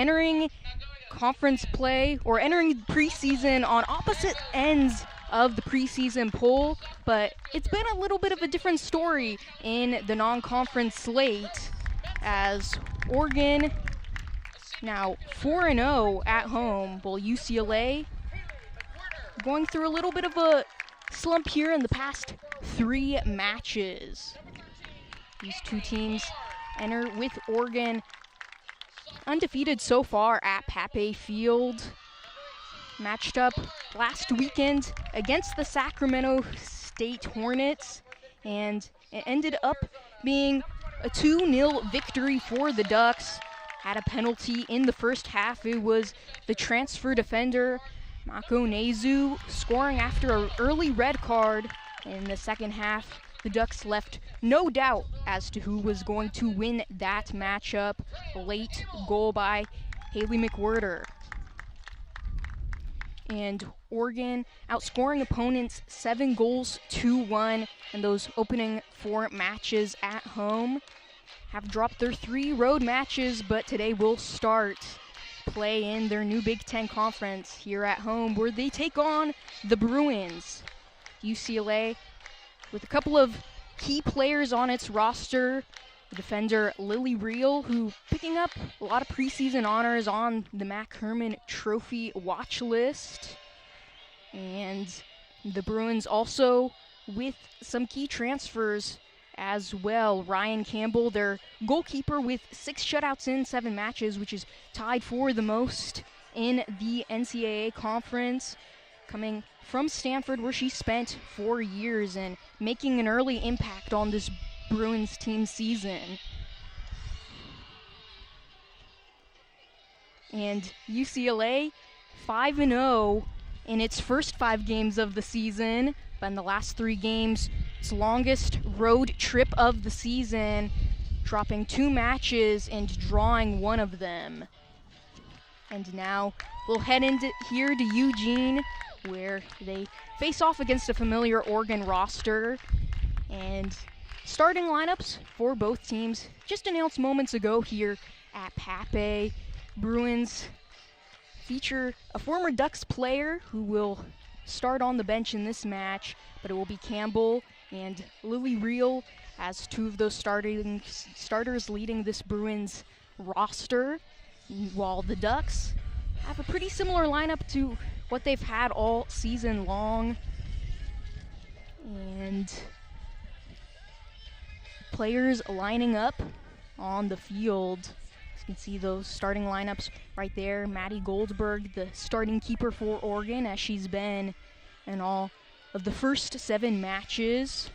entering conference play or entering preseason on opposite ends of the preseason poll, but it's been a little bit of a different story in the non-conference slate as Oregon now 4-0 at home, while UCLA going through a little bit of a slump here in the past 3 matches. These two teams enter with Oregon undefeated so far at Pape Field. Matched up last weekend against the Sacramento State Hornets, and it ended up being a 2-0 victory for the Ducks. Had a penalty in the first half. It was the transfer defender, Mako Nezu, scoring after an early red card. In the second half, the Ducks left no doubt as to who was going to win that matchup. A late goal by Haley McWhirter. And Oregon outscoring opponents 7-1 in those opening 4 matches at home. Have dropped their 3 road matches, but today will start play in their new Big Ten Conference here at home, where they take on the Bruins. UCLA with a couple of key players on its roster. The defender Lily Reel, who picking up a lot of preseason honors on the Mac Herman Trophy watch list. And the Bruins also with some key transfers as well. Ryan Campbell, their goalkeeper, with 6 shutouts in 7 matches, which is tied for the most in the NCAA conference, coming from Stanford, where she spent 4 years and making an early impact on this Bruins team season. And UCLA 5-0 in its first 5 games of the season, but in the last 3 games, its longest road trip of the season, dropping 2 matches and drawing 1 of them. And now we'll head into here to Eugene, where they face off against a familiar Oregon roster. And starting lineups for both teams just announced moments ago here at Pape. Bruins feature a former Ducks player who will start on the bench in this match, but it will be Campbell and Lily Reel as 2 of those starters leading this Bruins roster, while the Ducks have a pretty similar lineup to what they've had all season long. And players lining up on the field. As you can see those starting lineups right there. Maddie Goldberg, the starting keeper for Oregon, as she's been in all of the first 7 matches.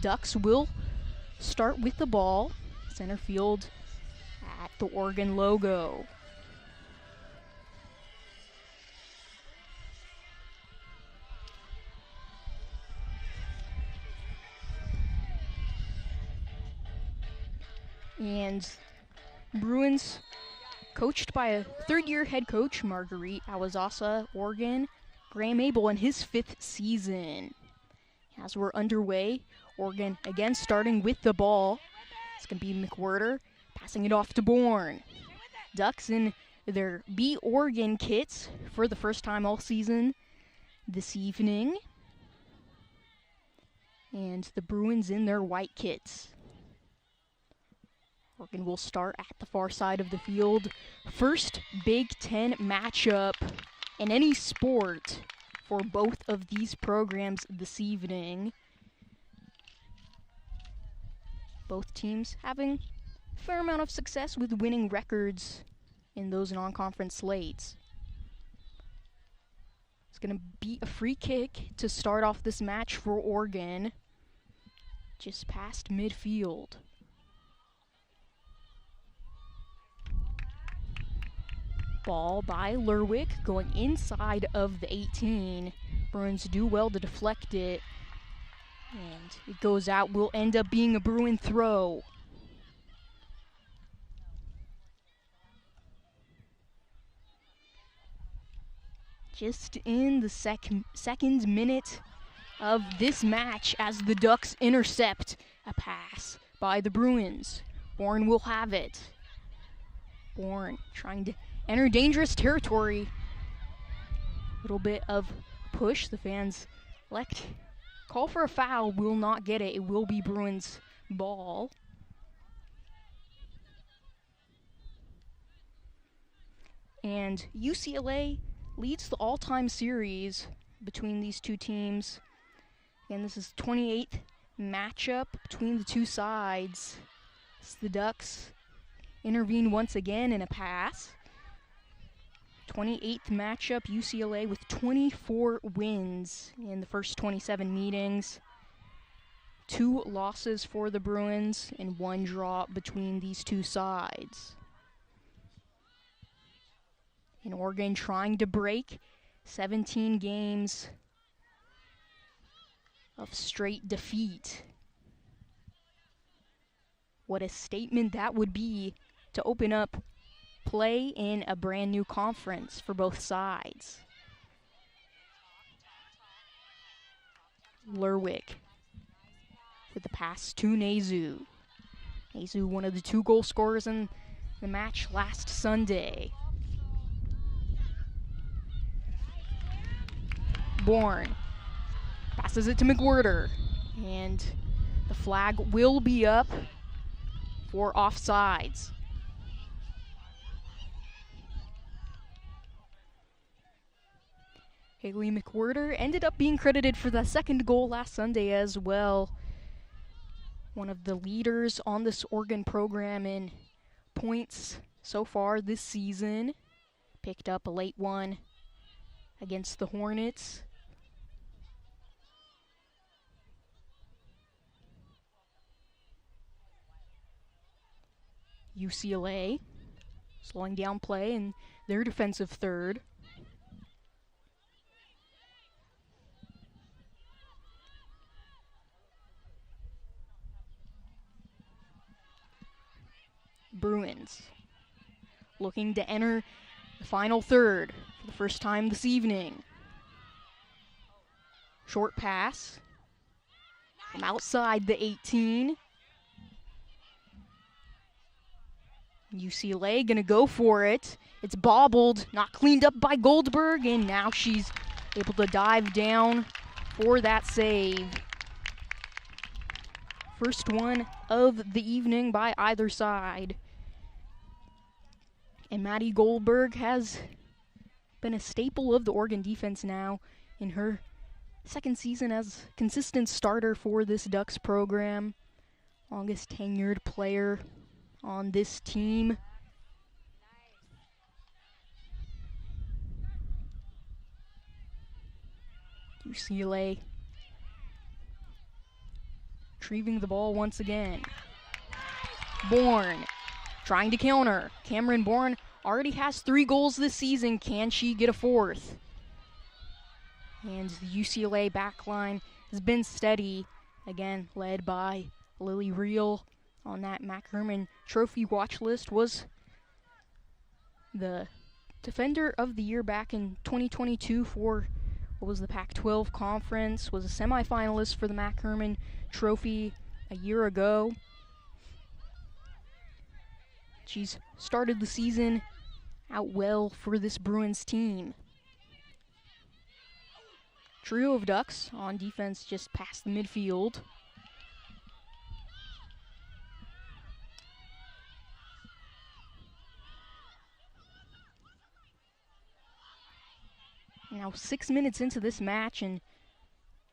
Ducks will start with the ball, center field at the Oregon logo. And Bruins, coached by a 3rd-year head coach, Marguerite Awazasa, Oregon, Graham Abel in his 5th season. As we're underway, Oregon again starting with the ball. It's going to be McWhirter passing it off to Bourne. Ducks in their B Oregon kits for the first time all season this evening. And the Bruins in their white kits. Oregon will start at the far side of the field. First Big Ten matchup in any sport for both of these programs this evening. Both teams having a fair amount of success with winning records in those non-conference slates. It's going to be a free kick to start off this match for Oregon, just past midfield. Ball by Lerwick going inside of the 18. Bruins do well to deflect it. And it goes out. Will end up being a Bruin throw. Just in the second minute of this match as the Ducks intercept a pass by the Bruins. Bourne will have it. Bourne trying to enter dangerous territory. Little bit of push. The fans call for a foul. Will not get it. It will be Bruins ball. And UCLA leads the all-time series between these two teams. And this is 28th matchup between the two sides. As the Ducks intervene once again in a pass. 28th matchup, UCLA with 24 wins in the first 27 meetings. 2 losses for the Bruins and 1 draw between these two sides. And Oregon trying to break 17 games of straight defeat. What a statement that would be to open up play in a brand new conference for both sides. Lerwick with the pass to Nezu. Nezu, one of the 2 goal scorers in the match last Sunday. Bourne passes it to McWhirter, and the flag will be up for offsides. Haley McWhirter ended up being credited for the 2nd goal last Sunday as well. One of the leaders on this Oregon program in points so far this season. Picked up a late one against the Hornets. UCLA slowing down play in their defensive third. Bruins looking to enter the final third for the first time this evening. Short pass from outside the 18. UCLA gonna go for it. It's bobbled, not cleaned up by Goldberg, and now she's able to dive down for that save. First one of the evening by either side. And Maddie Goldberg has been a staple of the Oregon defense now in her 2nd season as consistent starter for this Ducks program. Longest tenured player on this team. UCLA retrieving the ball once again. Bourne trying to counter. Cameron Bourne already has 3 goals this season. Can she get a 4th? And the UCLA backline has been steady, again led by Lily Reel. On that Mac Herman Trophy watch list, was the Defender of the Year back in 2022 for what was the Pac-12 Conference, was a semifinalist for the Mac Herman Trophy a year ago. She's started the season out well for this Bruins team. Trio of Ducks on defense just past the midfield. Now 6 minutes into this match and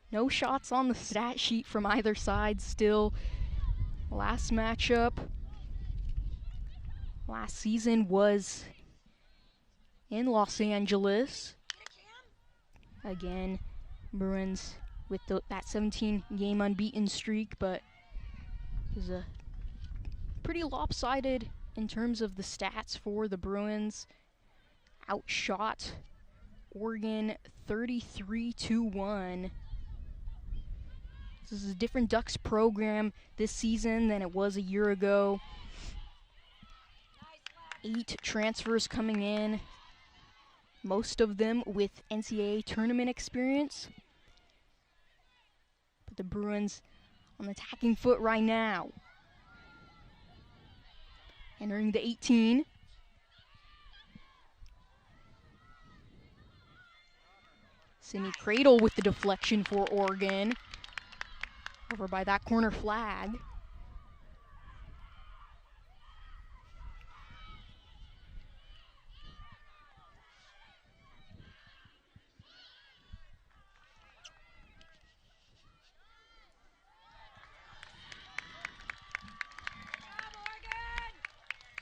no shots on the stat sheet from either side still. Last matchup last season was in Los Angeles. Again, Bruins with that 17-game unbeaten streak, but it was a pretty lopsided in terms of the stats for the Bruins. Outshot Oregon 33-1. This is a different Ducks program this season than it was a year ago. 8 transfers coming in, most of them with NCAA tournament experience. But the Bruins on the attacking foot right now. Entering the 18. Sydney Cradle with the deflection for Oregon. Over by that corner flag.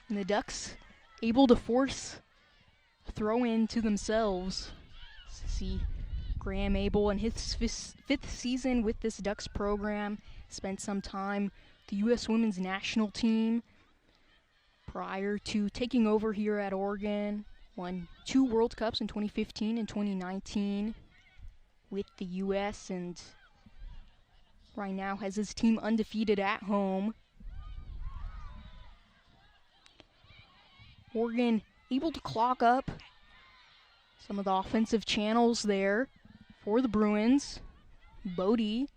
And the Ducks able to force a throw in to themselves. See Graham Abel in his fifth season with this Ducks program. Spent some time with the U.S. Women's National Team prior to taking over here at Oregon. Won 2 World Cups in 2015 and 2019 with the U.S. and right now has his team undefeated at home. Oregon able to clog up some of the offensive channels there for the Bruins. Bodie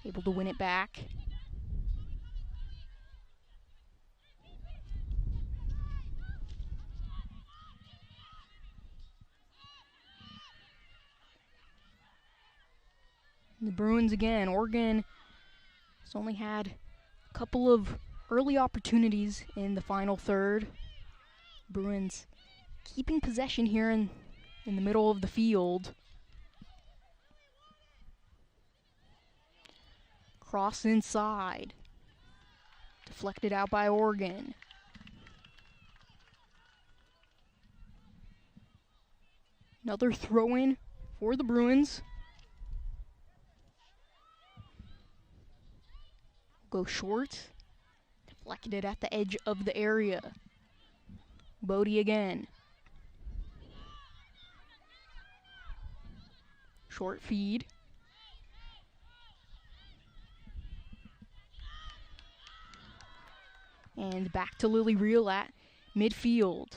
able to win it back. The Bruins again. Oregon has only had a couple of early opportunities in the final third. Bruins keeping possession here in the middle of the field. Cross inside. Deflected out by Oregon. Another throw-in for the Bruins. Go short. Deflected at the edge of the area. Bodie again. Short feed. And back to Lily Reel at midfield.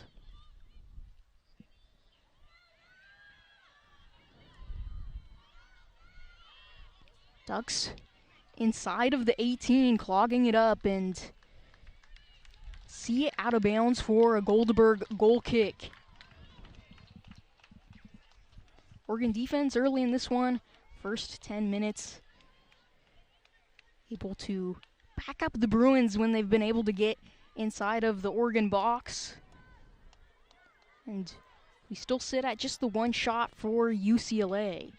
Ducks inside of the 18, clogging it up, and see it out of bounds for a Goldberg goal kick. Oregon defense early in this one, first 10 minutes, able to back up the Bruins when they've been able to get inside of the Oregon box. And we still sit at just the 1 shot for UCLA.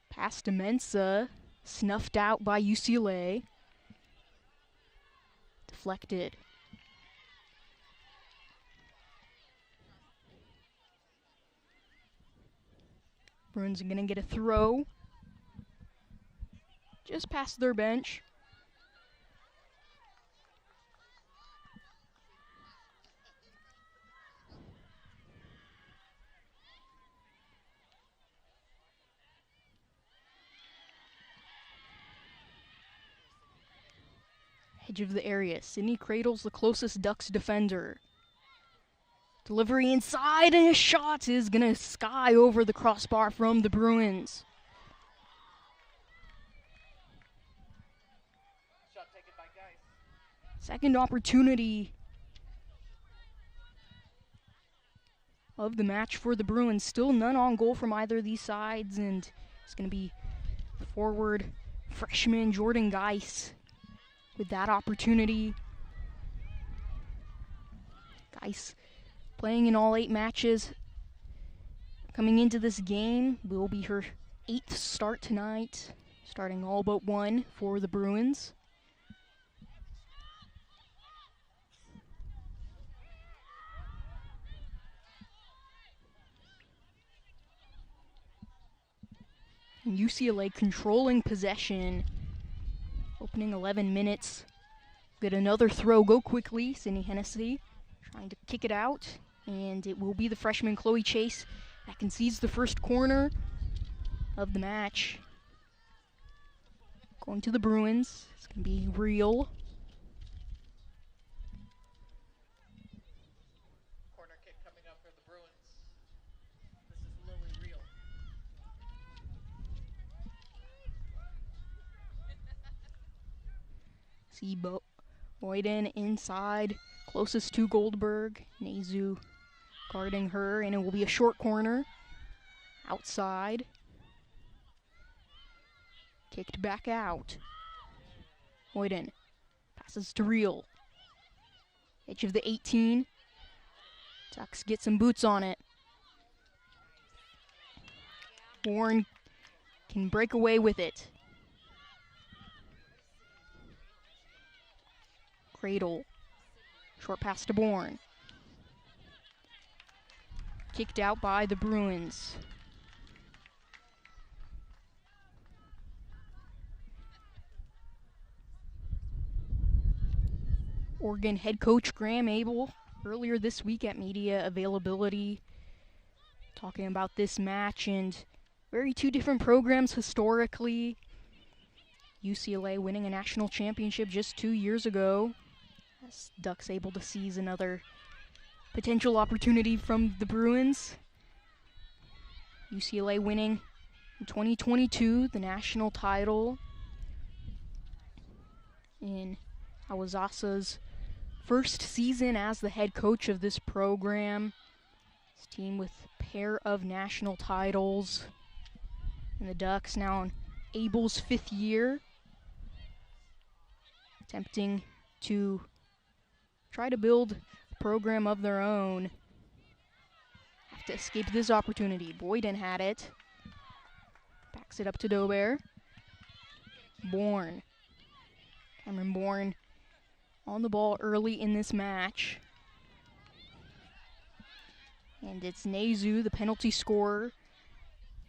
Pass to Mensah, snuffed out by UCLA. Deflected. Bruins are going to get a throw. Just past their bench. Edge of the area. Sydney Cradle's the closest Ducks defender. Delivery inside, and his shot is going to sky over the crossbar from the Bruins. Shot taken by Geis. Second opportunity of the match for the Bruins. Still none on goal from either of these sides, and it's going to be forward freshman Jordan Geis with that opportunity. Geis playing in all 8 matches. Coming into this game will be her 8th start tonight, starting all but 1 for the Bruins. And UCLA controlling possession. Opening 11 minutes. Get another throw, go quickly. Sydney Hennessy trying to kick it out. And it will be the freshman Chloe Chase that concedes the first corner of the match. Going to the Bruins. It's going to be Real. Corner kick coming up for the Bruins. This is Lily Real. See Boyden inside, closest to Goldberg. ncaaw guarding her, and it will be a short corner. Outside. Kicked back out. Boyden passes to Reel. Edge of the 18. Ducks get some boots on it. Bourne can break away with it. Cradle. Short pass to Bourne. Kicked out by the Bruins. Oregon head coach Graham Abel earlier this week at media availability talking about this match and very two different programs historically. UCLA winning a national championship just 2 years ago. As Ducks able to seize another potential opportunity from the Bruins. UCLA winning in 2022 the national title in Awazasa's first season as the head coach of this program. This team with a pair of national titles. And the Ducks now in Abel's 5th year. Attempting to try to build a program of their own. Have to escape this opportunity. Boyden had it. Backs it up to Dober. Bourne. Cameron Bourne on the ball early in this match. And it's ncaaw, the penalty scorer,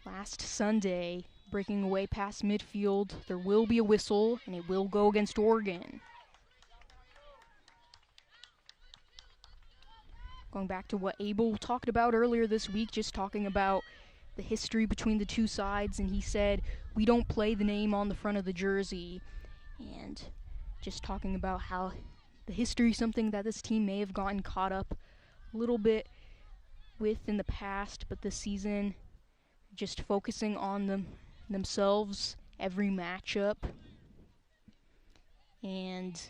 last Sunday, breaking away past midfield. There will be a whistle, and it will go against Oregon. Going back to what Abel talked about earlier this week, just talking about the history between the two sides, and he said, we don't play the name on the front of the jersey. And just talking about how the history is something that this team may have gotten caught up a little bit with in the past, but this season just focusing on themselves every matchup. And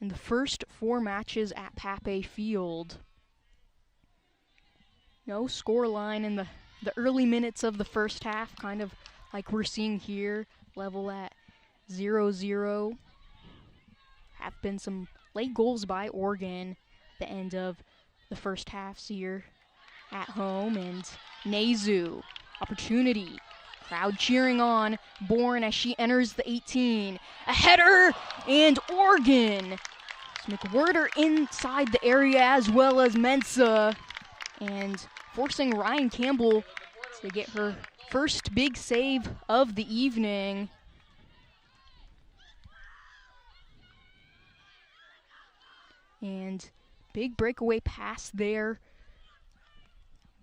in the first 4 matches at Pape Field, no score line in the early minutes of the first half, kind of like we're seeing here, level at 0-0. Have been some late goals by Oregon at the end of the first halves here at home. And ncaaw, opportunity. Crowd cheering on Bourne as she enters the 18. A header, and Oregon. McWhirter inside the area as well as Mensah. And forcing Ryan Campbell to get her first big save of the evening. And big breakaway pass there.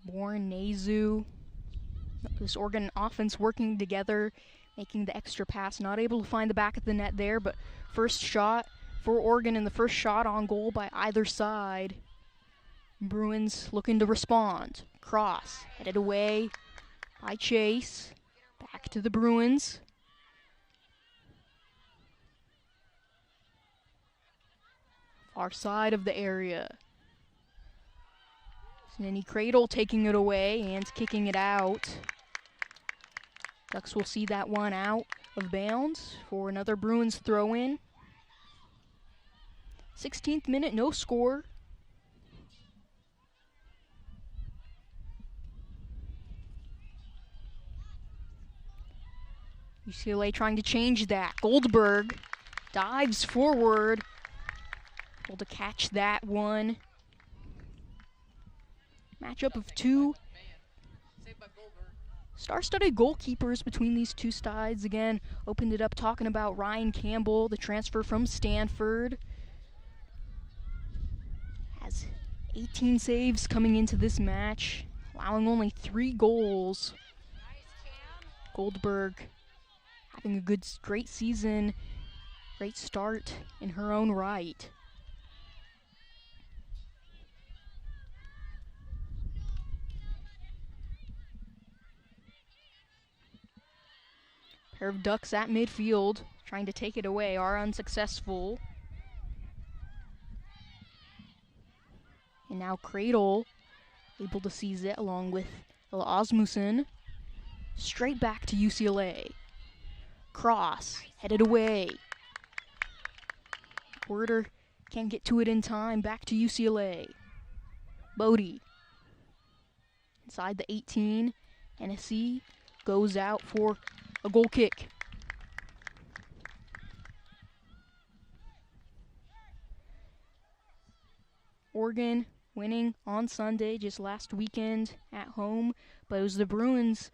Bourne, ncaaw. This Oregon offense working together, making the extra pass. Not able to find the back of the net there, but first shot for Oregon and the first shot on goal by either side. Bruins looking to respond. Cross, headed away by Chase. Back to the Bruins. Far side of the area. Snenny Cradle taking it away and kicking it out. Ducks will see that one out of bounds for another Bruins throw-in. 16th minute, no score. UCLA trying to change that. Goldberg dives forward. Able to catch that one. Matchup of two star-studded goalkeepers between these two sides. Again, opened it up talking about Ryan Campbell, the transfer from Stanford. Has 18 saves coming into this match, allowing only 3 goals. Goldberg having a great season, great start in her own right. Pair of Ducks at midfield, trying to take it away are unsuccessful. And now Cradle able to seize it along with Osmussen. Straight back to UCLA. Cross, headed away. Porter can't get to it in time. Back to UCLA. Bodie. Inside the 18. Hennessy goes out for a goal kick. Oregon winning on Sunday, just last weekend at home, but it was the Bruins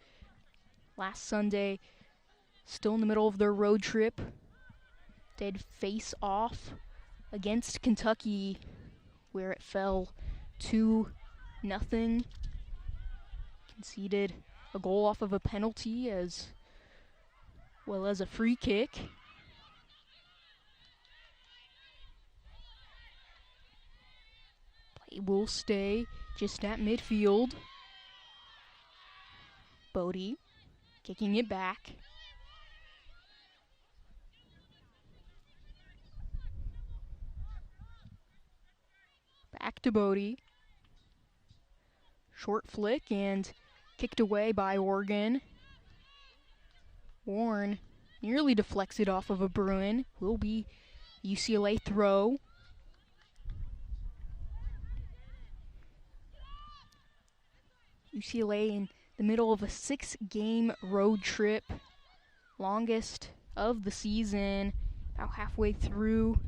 last Sunday, still in the middle of their road trip. They'd face off against Kentucky, where it fell 2-0. Conceded a goal off of a penalty as well as a free kick. Play will stay just at midfield. Bodie kicking it back. Back to Bodie. Short flick and kicked away by Oregon. Warren nearly deflects it off of a Bruin. Will be UCLA throw. UCLA in the middle of a 6-game road trip. Longest of the season. About halfway through.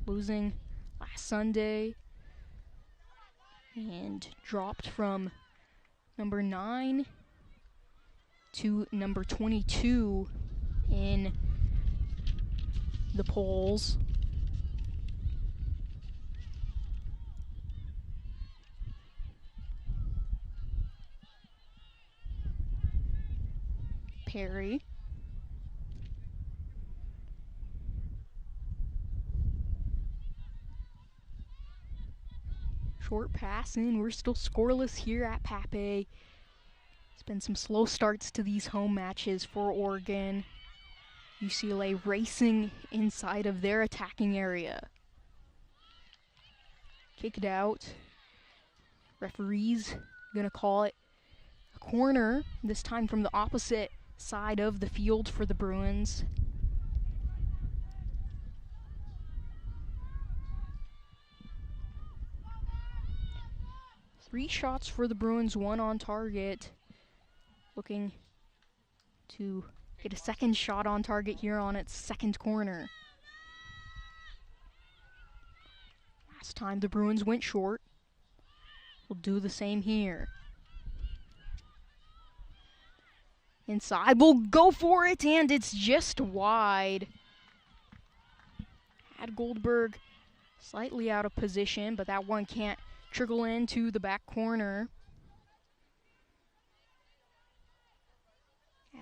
Losing last Sunday. And dropped from number 9 to number 22 in the polls. Perry. Short pass in. We're still scoreless here at Pape. It's been some slow starts to these home matches for Oregon. UCLA racing inside of their attacking area. Kicked out. Referees gonna call it a corner, this time from the opposite side of the field for the Bruins. Three shots for the Bruins, one on target. Looking to get a second shot on target here on its second corner. Last time the Bruins went short. We'll do the same here. Inside, we'll go for it, and it's just wide. Had Goldberg slightly out of position, but that one can't trickle into the back corner.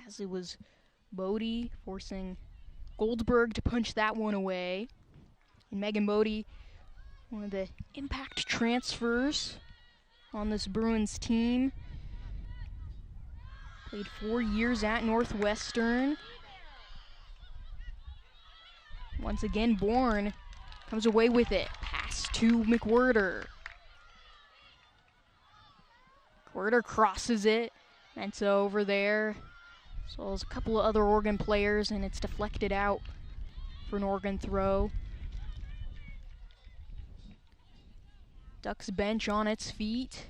As it was Bodie forcing Goldberg to punch that one away. And Megan Bodie, one of the impact transfers on this Bruins team. Played 4 years at Northwestern. Once again, Bourne comes away with it. Pass to McWhirter. McWhirter crosses it. Mensa over there. So there's a couple of other Oregon players, and it's deflected out for an Oregon throw. Ducks bench on its feet.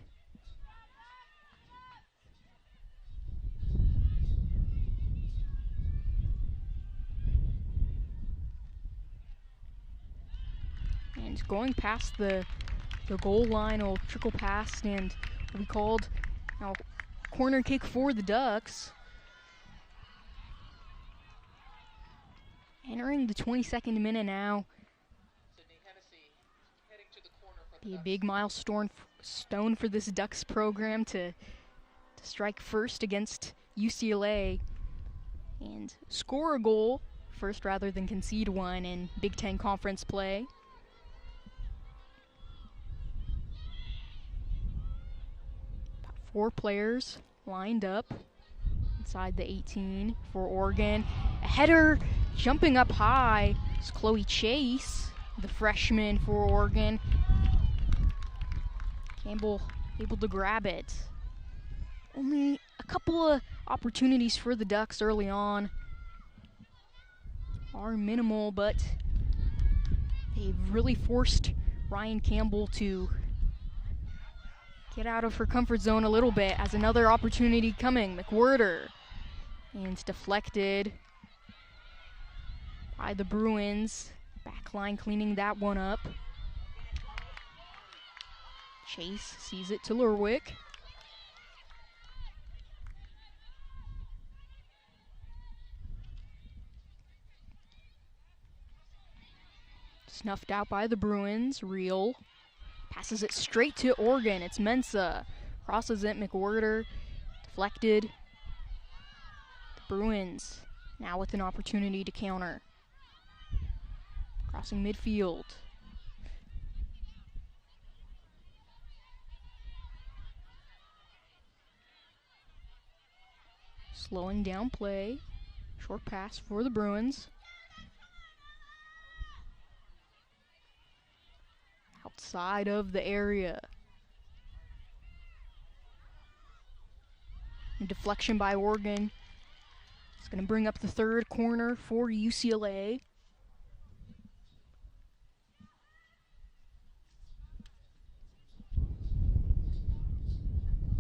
And going past the goal line will trickle past and will be called now corner kick for the Ducks. Entering the 22nd minute now. Be a big milestone for this Ducks program to strike first against UCLA and score a goal first rather than concede one in Big Ten Conference play. About 4 players lined up inside the 18 for Oregon. A header jumping up high. It's Chloe Chase, the freshman for Oregon. Campbell able to grab it. Only a couple of opportunities for the Ducks early on are minimal, but they've really forced Ryan Campbell to get out of her comfort zone a little bit as another opportunity coming. McWhirter, and it's deflected by the Bruins. Backline cleaning that one up. Chase sees it to Lerwick. Snuffed out by the Bruins. Reel passes it straight to Oregon. It's Mensah. Crosses it. McWhirter. Deflected. The Bruins now with an opportunity to counter. Crossing midfield. Slowing down play. Short pass for the Bruins. Outside of the area. A deflection by Oregon. It's going to bring up the third corner for UCLA.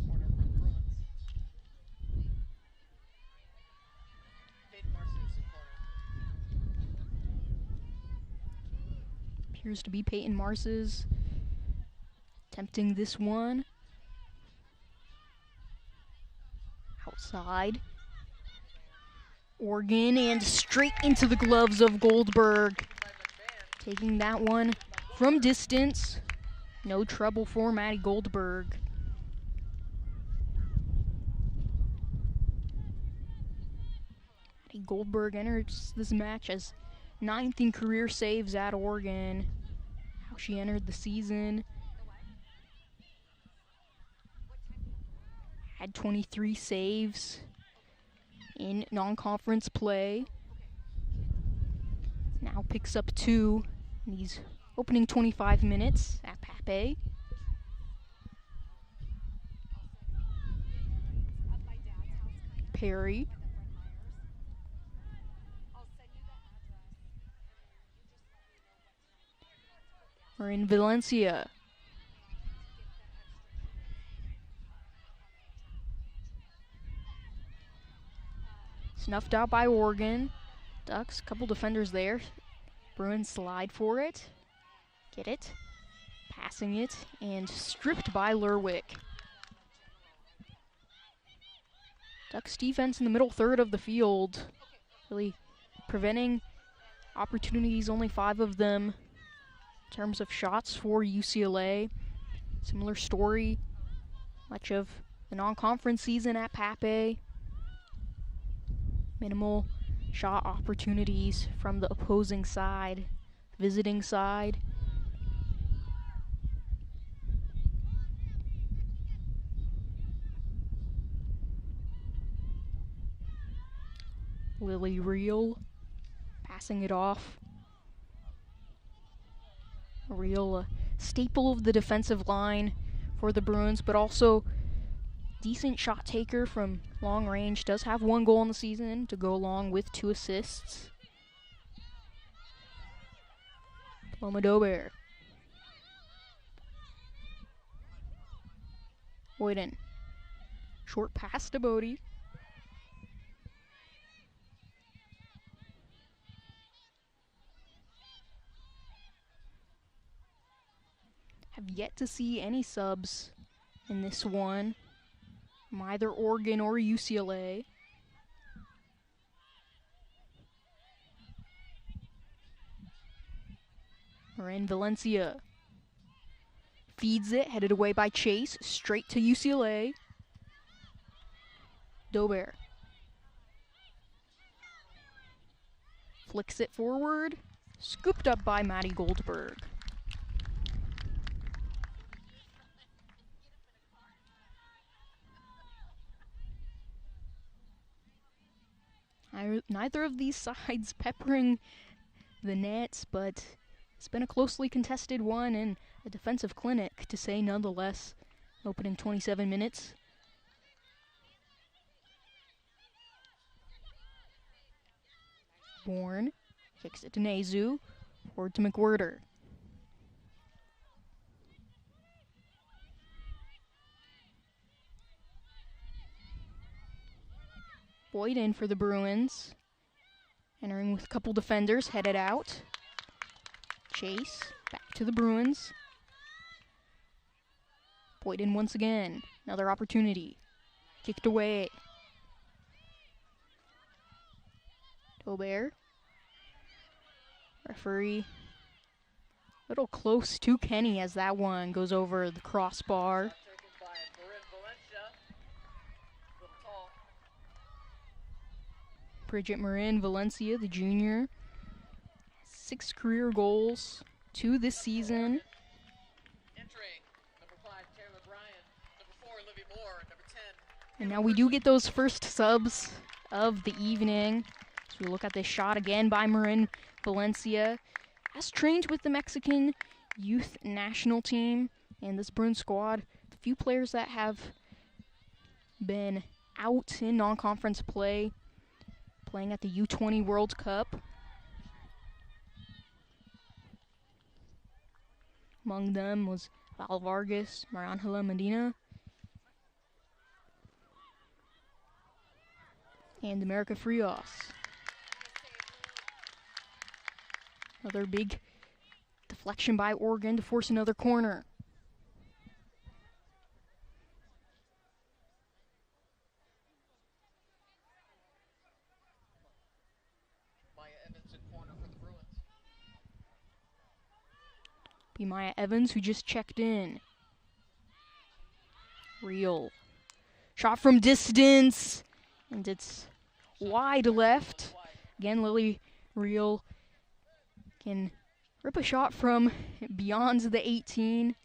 Corner for the Bruins. Peyton Marcy's in corner. Appears to be Peyton Marces attempting this one. Outside. Oregon and straight into the gloves of Goldberg. Taking that one from distance. No trouble for Maddie Goldberg. Maddie Goldberg enters this match as 9th in career saves at Oregon. How she entered the season. Had 23 saves in non-conference play. Now picks up 2 in these opening 25 minutes at Pape. Perry. We're in Valencia. Snuffed out by Oregon. Ducks, couple defenders there. Bruins slide for it. Get it. Passing it and stripped by Lerwick. Ducks defense in the middle third of the field. Really preventing opportunities, only 5 of them. In terms of shots for UCLA, similar story. Much of the non-conference season at Pape. Minimal shot opportunities from the opposing side, visiting side. Lily Reel passing it off. Reel, a staple of the defensive line for the Bruins, but also decent shot taker from long range. Does have 1 goal in the season to go along with 2 assists. Paloma Dober. Boyden. Short pass to Bodie. Have yet to see any subs in this one from either Oregon or UCLA. We're in Valencia. Feeds it, headed away by Chase, straight to UCLA. Dober. Flicks it forward, scooped up by Maddie Goldberg. Neither of these sides peppering the nets, but it's been a closely contested one and a defensive clinic, to say nonetheless. Opening 27 minutes. Bourne kicks it to Nezu, forward to McWhirter. Boyd in for the Bruins. Entering with a couple defenders, headed out. Chase, back to the Bruins. Boyd in once again. Another opportunity. Kicked away. Gobert. Referee. A little close to Kenny as that one goes over the crossbar. Taken by Marin Valencia. Little tall. Bridget Marin Valencia, the junior. 6 career goals, 2 this season. Entering number 5, Taylor Bryan. Number 4, Livy Moore. Number 10. And now we do get those first subs of the evening. So we look at this shot again by Marin Valencia. Has trained with the Mexican youth national team and this Bruins squad. The few players that have been out in non-conference play, playing at the U20 World Cup. Among them was Val Vargas, Mariangela Medina, and America Frias. Another big deflection by Oregon to force another corner. Maya Evans in corner for the Bruins. Be Maya Evans, who just checked in. Real. Shot from distance, and it's wide left. Again, Lily Real can rip a shot from beyond the 18.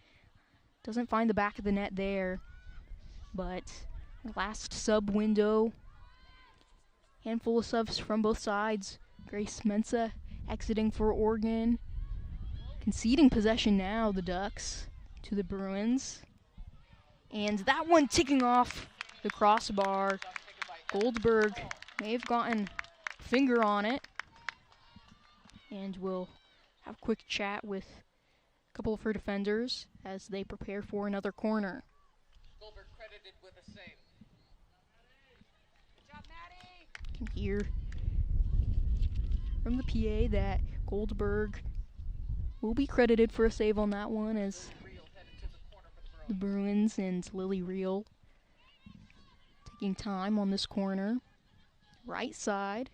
Doesn't find the back of the net there. But last sub window. Handful of subs from both sides. Grace Mensah exiting for Oregon. Conceding possession now, the Ducks, to the Bruins. And that one ticking off the crossbar. Goldberg may have gotten a finger on it. And we'll have a quick chat with a couple of her defenders as they prepare for another corner. Goldberg credited with a save. Good job, Maddie! You can hear from the PA that Goldberg will be credited for a save on that one, as Real headed to the corner for the the Bruins and Lily Real taking time on this corner. Right side.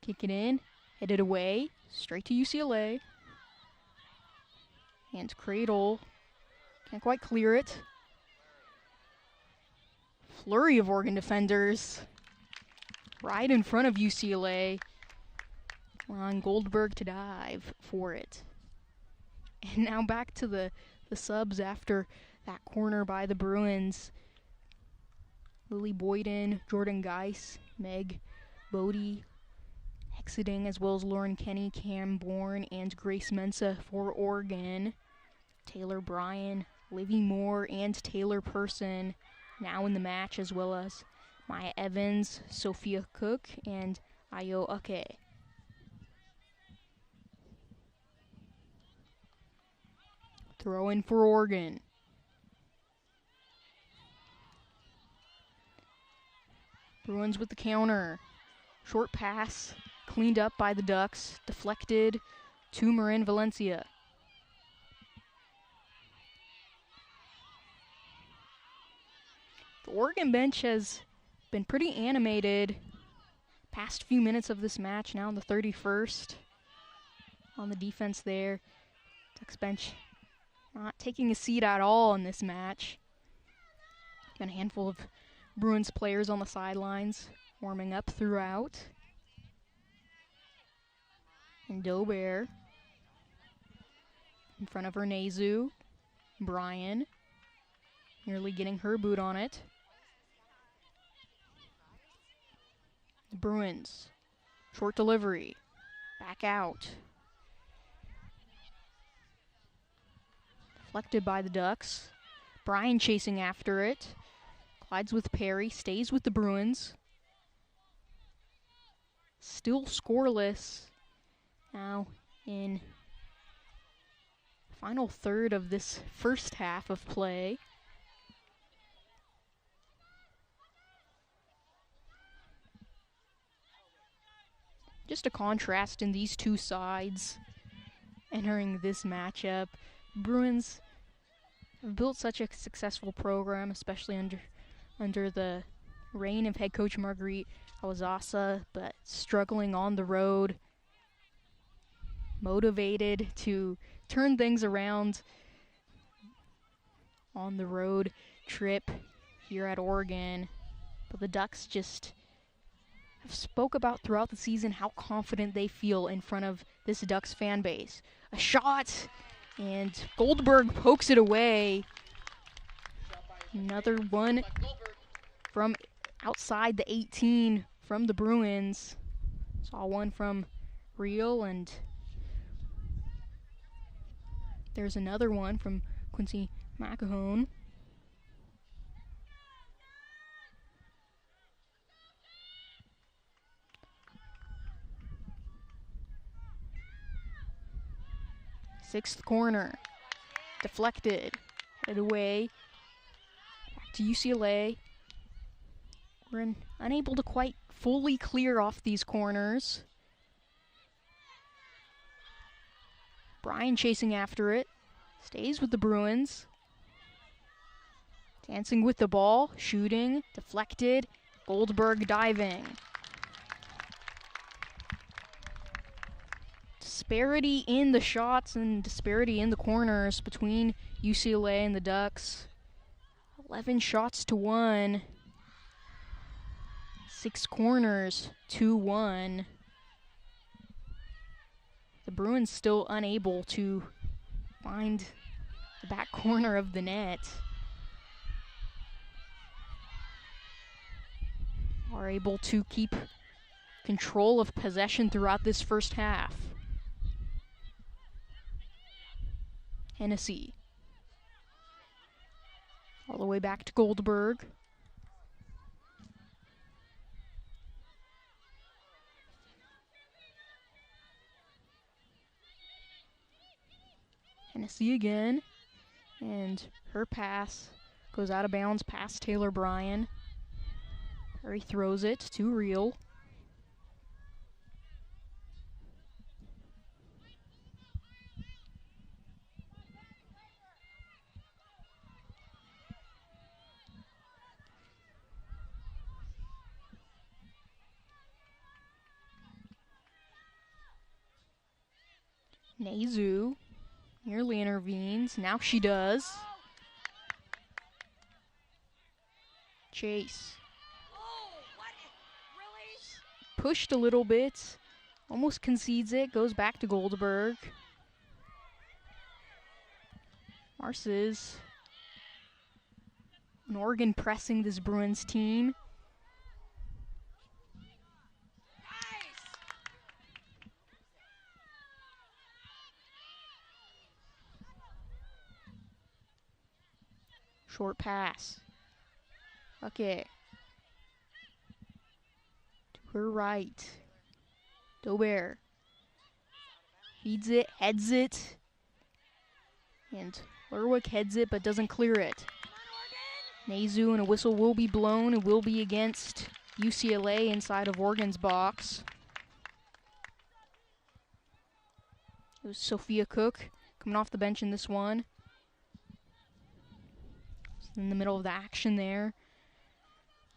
Kick it in. Headed away. Straight to UCLA. And Cradle. Can't quite clear it. Flurry of Oregon defenders. Right in front of UCLA. Allowing Goldberg to dive for it. And now back to the subs after that corner by the Bruins. Lily Boyden, Jordan Geis, Meg Bodie exiting, as well as Lauren Kenny, Cam Bourne, and Grace Mensah for Oregon. Taylor Bryan, Livy Moore, and Taylor Person now in the match, as well as Maya Evans, Sophia Cook, and Ayo Ake. Throw in for Oregon. Bruins with the counter. Short pass, cleaned up by the Ducks, deflected to Marin Valencia. The Oregon bench has been pretty animated past few minutes of this match, now in the 31st. On the defense there. Ducks bench not taking a seat at all in this match. Been a handful of Bruins players on the sidelines, warming up throughout. And Dober in front of her, Nezu. Bryan nearly getting her boot on it. The Bruins. Short delivery. Back out. Deflected by the Ducks. Bryan chasing after it. Glides with Perry. Stays with the Bruins. Still scoreless. Now in final third of this first half of play. Just a contrast in these two sides entering this matchup. Bruins have built such a successful program, especially under the reign of head coach Marguerite Awazasa, but struggling on the road, motivated to turn things around on the road trip here at Oregon. But the Ducks just have spoke about throughout the season how confident they feel in front of this Ducks fan base. A shot, and Goldberg pokes it away. Another one from outside the 18 from the Bruins. Saw one from Real, and there's another one from Quincy McAhone. Sixth corner, deflected, headed away, back to UCLA. We're unable to quite fully clear off these corners. Bryan chasing after it, stays with the Bruins. Dancing with the ball, shooting, deflected, Goldberg diving. Disparity in the shots and disparity in the corners between UCLA and the Ducks. 11 shots to 1. 6 corners to 1. The Bruins still unable to find the back corner of the net. Are able to keep control of possession throughout this first half. Hennessy. All the way back to Goldberg. Hennessy again. And her pass goes out of bounds past Taylor Bryan. Perry throws it to Real. Nezu nearly intervenes. Now she does. Chase. Pushed a little bit. Almost concedes it. Goes back to Goldberg. Marces. And Oregon pressing this Bruins team. Short pass. Okay. To her right. Dobert. Feeds it, heads it. And Lerwick heads it but doesn't clear it. Nezu, and a whistle will be blown. It will be against UCLA inside of Oregon's box. It was Sophia Cook coming off the bench in this one. In the middle of the action there.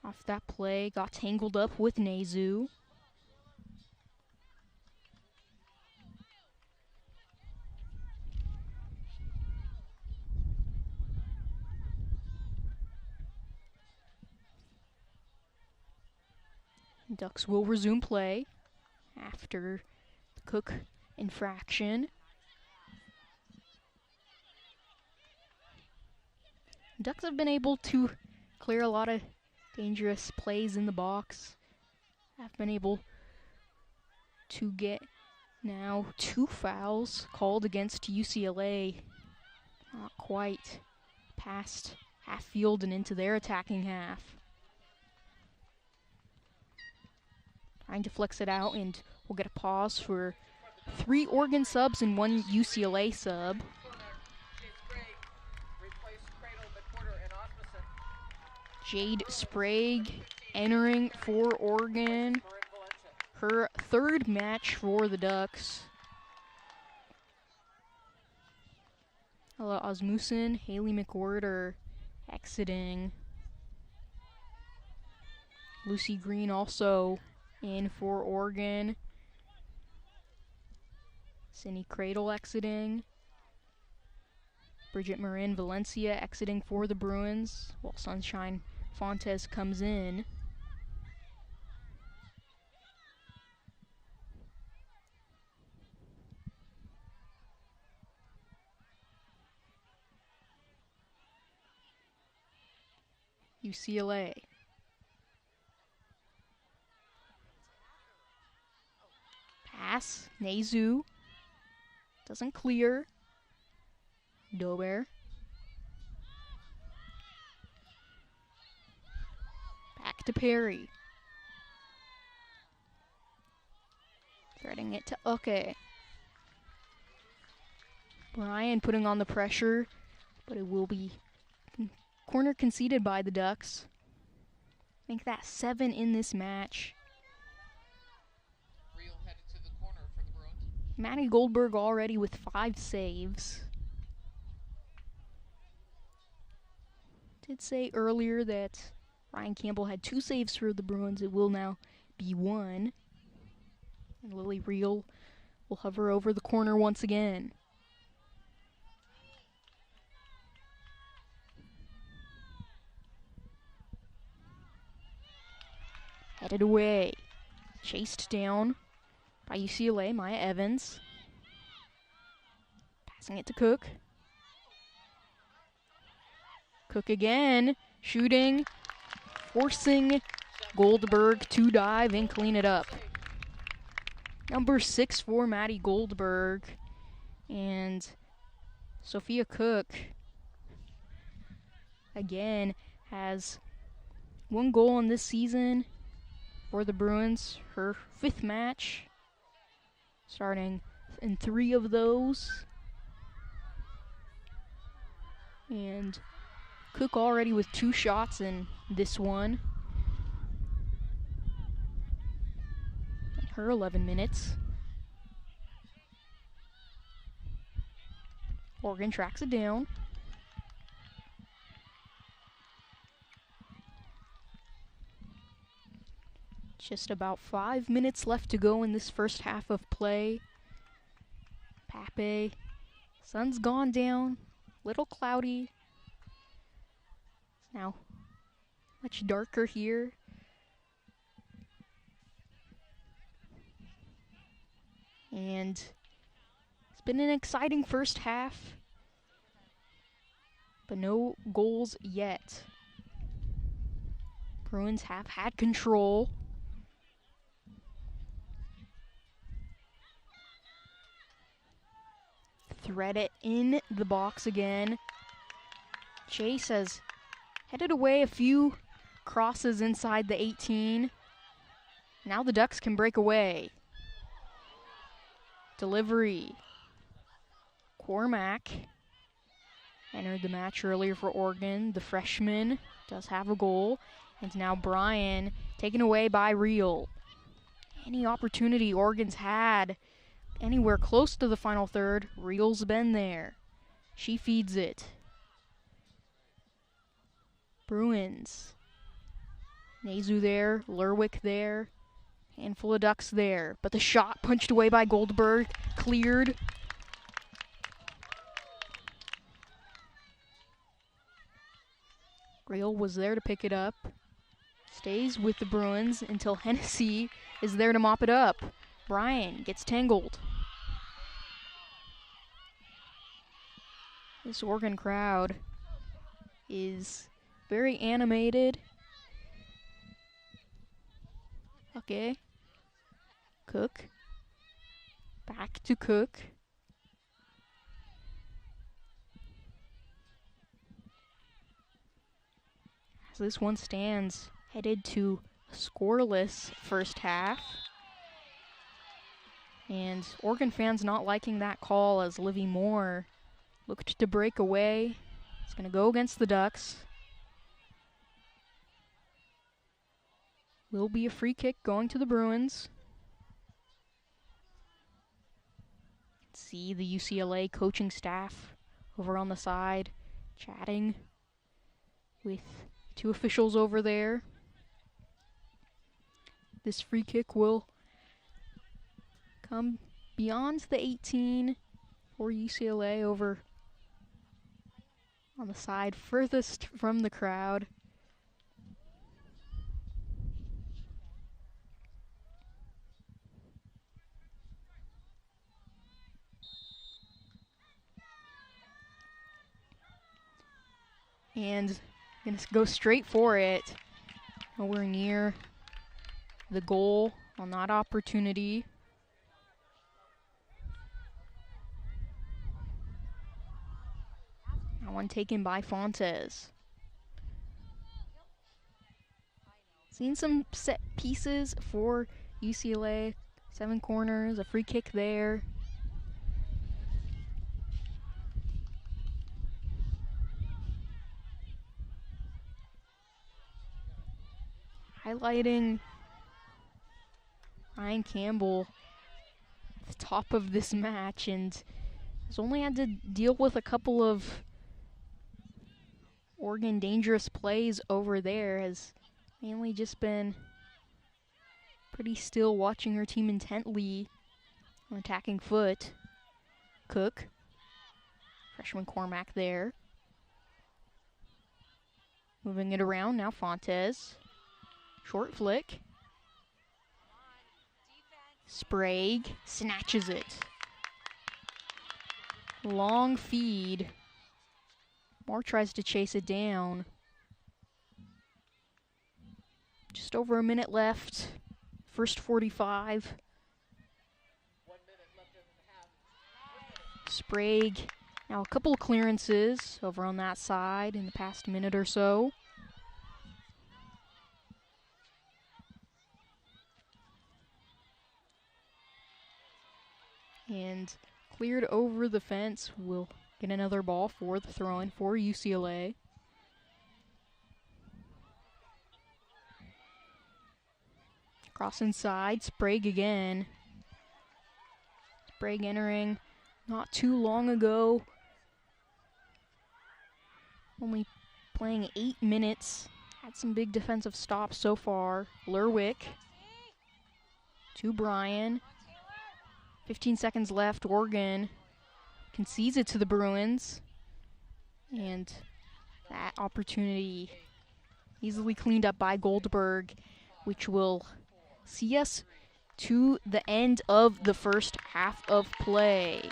Off that play, got tangled up with Nezu. Ducks will resume play after the Cook infraction. Ducks have been able to clear a lot of dangerous plays in the box. have been able to get now 2 fouls called against UCLA. Not quite past half field and into their attacking half. Trying to flex it out, and we'll get a pause for 3 Oregon subs and 1 UCLA sub. Jade Sprague entering for Oregon. Her 3rd match for the Ducks. Ella Osmussen, Haley McWhirter exiting. Lucy Green also in for Oregon. Cindy Cradle exiting. Bridget Marin Valencia exiting for the Bruins, while Sunshine Fontes comes in. UCLA. Pass, Nezu. Doesn't clear. Dober. Back to Perry. Threading it to Uke. Bryan putting on the pressure, but it will be corner conceded by the Ducks. Make that 7 in this match. Real headed to the corner for the Bruins. Maddie Goldberg already with 5 saves. Did say earlier that Ryan Campbell had 2 saves for the Bruins. It will now be 1. And Lily Reel will hover over the corner once again. Headed away. Chased down by UCLA, Maya Evans. Passing it to Cook. Cook again, shooting, forcing Goldberg to dive and clean it up. Number 6 for Maddie Goldberg. And Sophia Cook, again, has 1 goal in this season for the Bruins. Her 5th match, starting in 3 of those. And Cook already with 2 shots in this one. In her 11 minutes. Oregon tracks it down. Just about 5 minutes left to go in this first half of play. Pape. Sun's gone down. Little cloudy. Now much darker here. And it's been an exciting first half, but no goals yet. Bruins have had control. Thread it in the box again. Chase has headed away a few crosses inside the 18. Now the Ducks can break away. Delivery. Cormack entered the match earlier for Oregon. The freshman does have a goal. And now Bryan taken away by Reel. Any opportunity Oregon's had anywhere close to the final third, Reel's been there. She feeds it. Bruins. Nezu there, Lerwick there, handful of Ducks there. But the shot punched away by Goldberg, cleared. Reel was there to pick it up. Stays with the Bruins until Hennessy is there to mop it up. Bryan gets tangled. This Oregon crowd is very animated Okay. Cook. Back to Cook. As this one stands, headed to a scoreless first half. And Oregon fans not liking that call as Livy Moore looked to break away. It's going to go against the Ducks. Will be a free kick going to the Bruins. See the UCLA coaching staff over on the side chatting with two officials over there. This free kick will come beyond the 18 for UCLA over on the side furthest from the crowd. And gonna go straight for it. Nowhere near the goal on that opportunity. That one taken by Fontes. Seen some set pieces for UCLA. 7 corners, a free kick there. Highlighting Ryan Campbell at the top of this match, and has only had to deal with a couple of Oregon dangerous plays over there. Has mainly just been pretty still, watching her team intently on attacking foot. Cook, freshman Cormac there. Moving it around now, Fontes. Short flick. Sprague snatches it. Long feed. Moore tries to chase it down. Just over a minute left. First 45. 1 minute left in the half. Sprague. Now a couple of clearances over on that side in the past minute or so. And cleared over the fence. Will get another ball for the throw-in for UCLA. Cross inside, Sprague again. Sprague entering not too long ago. Only playing 8 minutes. Had some big defensive stops so far. Lerwick to Bryan. 15 seconds left. Oregon concedes it to the Bruins. And that opportunity easily cleaned up by Goldberg, which will see us to the end of the first half of play.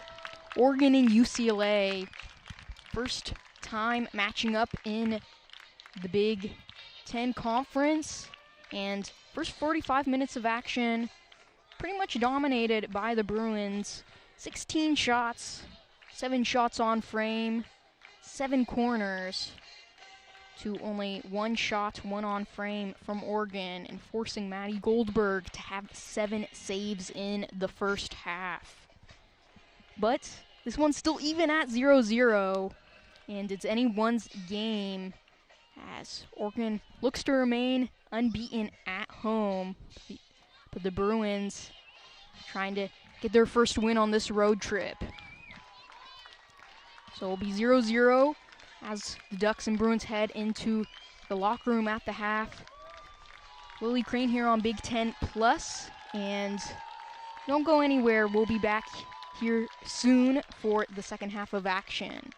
Oregon and UCLA, first time matching up in the Big Ten Conference, and first 45 minutes of action pretty much dominated by the Bruins. 16 shots, 7 shots on frame, 7 corners, to only 1 shot, 1 on frame from Oregon, and forcing Maddie Goldberg to have 7 saves in the first half. But this one's still even at 0-0, and it's anyone's game as Oregon looks to remain unbeaten at home. But the Bruins trying to get their first win on this road trip. So it'll be 0-0 as the Ducks and Bruins head into the locker room at the half. Lily Crane here on Big Ten Plus, and don't go anywhere. We'll be back here soon for the second half of action.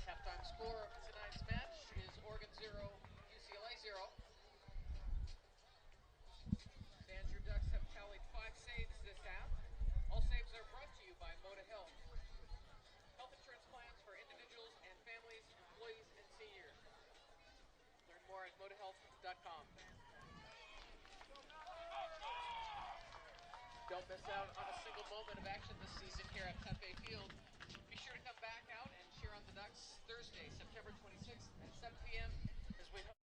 Halftime score of tonight's match is Oregon 0, UCLA 0. Andrew Ducks have tallied 5 saves this half. All saves are brought to you by Moda Health. Health insurance plans for individuals and families, employees, and seniors. Don't miss out on a single moment of action this season here at Pepe Field. Be sure to come back out and cheer on the Ducks Thursday, September 26th at 7 p.m. as we hope.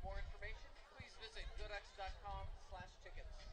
For more information, please visit goducks.com/tickets.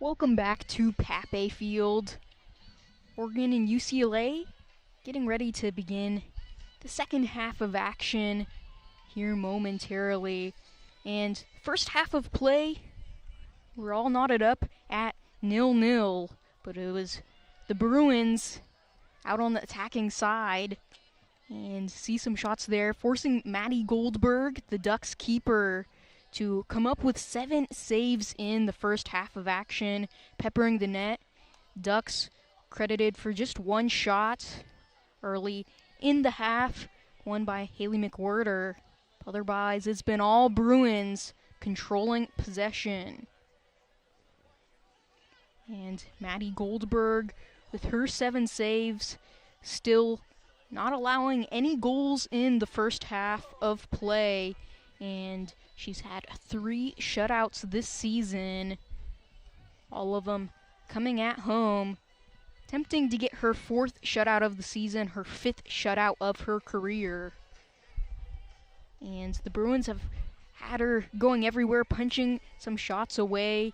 Welcome back to Pape Field. Oregon and UCLA getting ready to begin the second half of action here momentarily. And first half of play, we're all knotted up at 0-0, but it was the Bruins out on the attacking side. And see some shots there, forcing Maddie Goldberg, the Ducks keeper, to come up with 7 saves in the first half of action, peppering the net. Ducks credited for just 1 shot early in the half, won by Haley McWhirter. Otherwise, it's been all Bruins controlling possession. And Maddie Goldberg, with her 7 saves, still not allowing any goals in the first half of play. And she's had 3 shutouts this season, all of them coming at home, attempting to get her 4th shutout of the season, her 5th shutout of her career. And the Bruins have had her going everywhere, punching some shots away.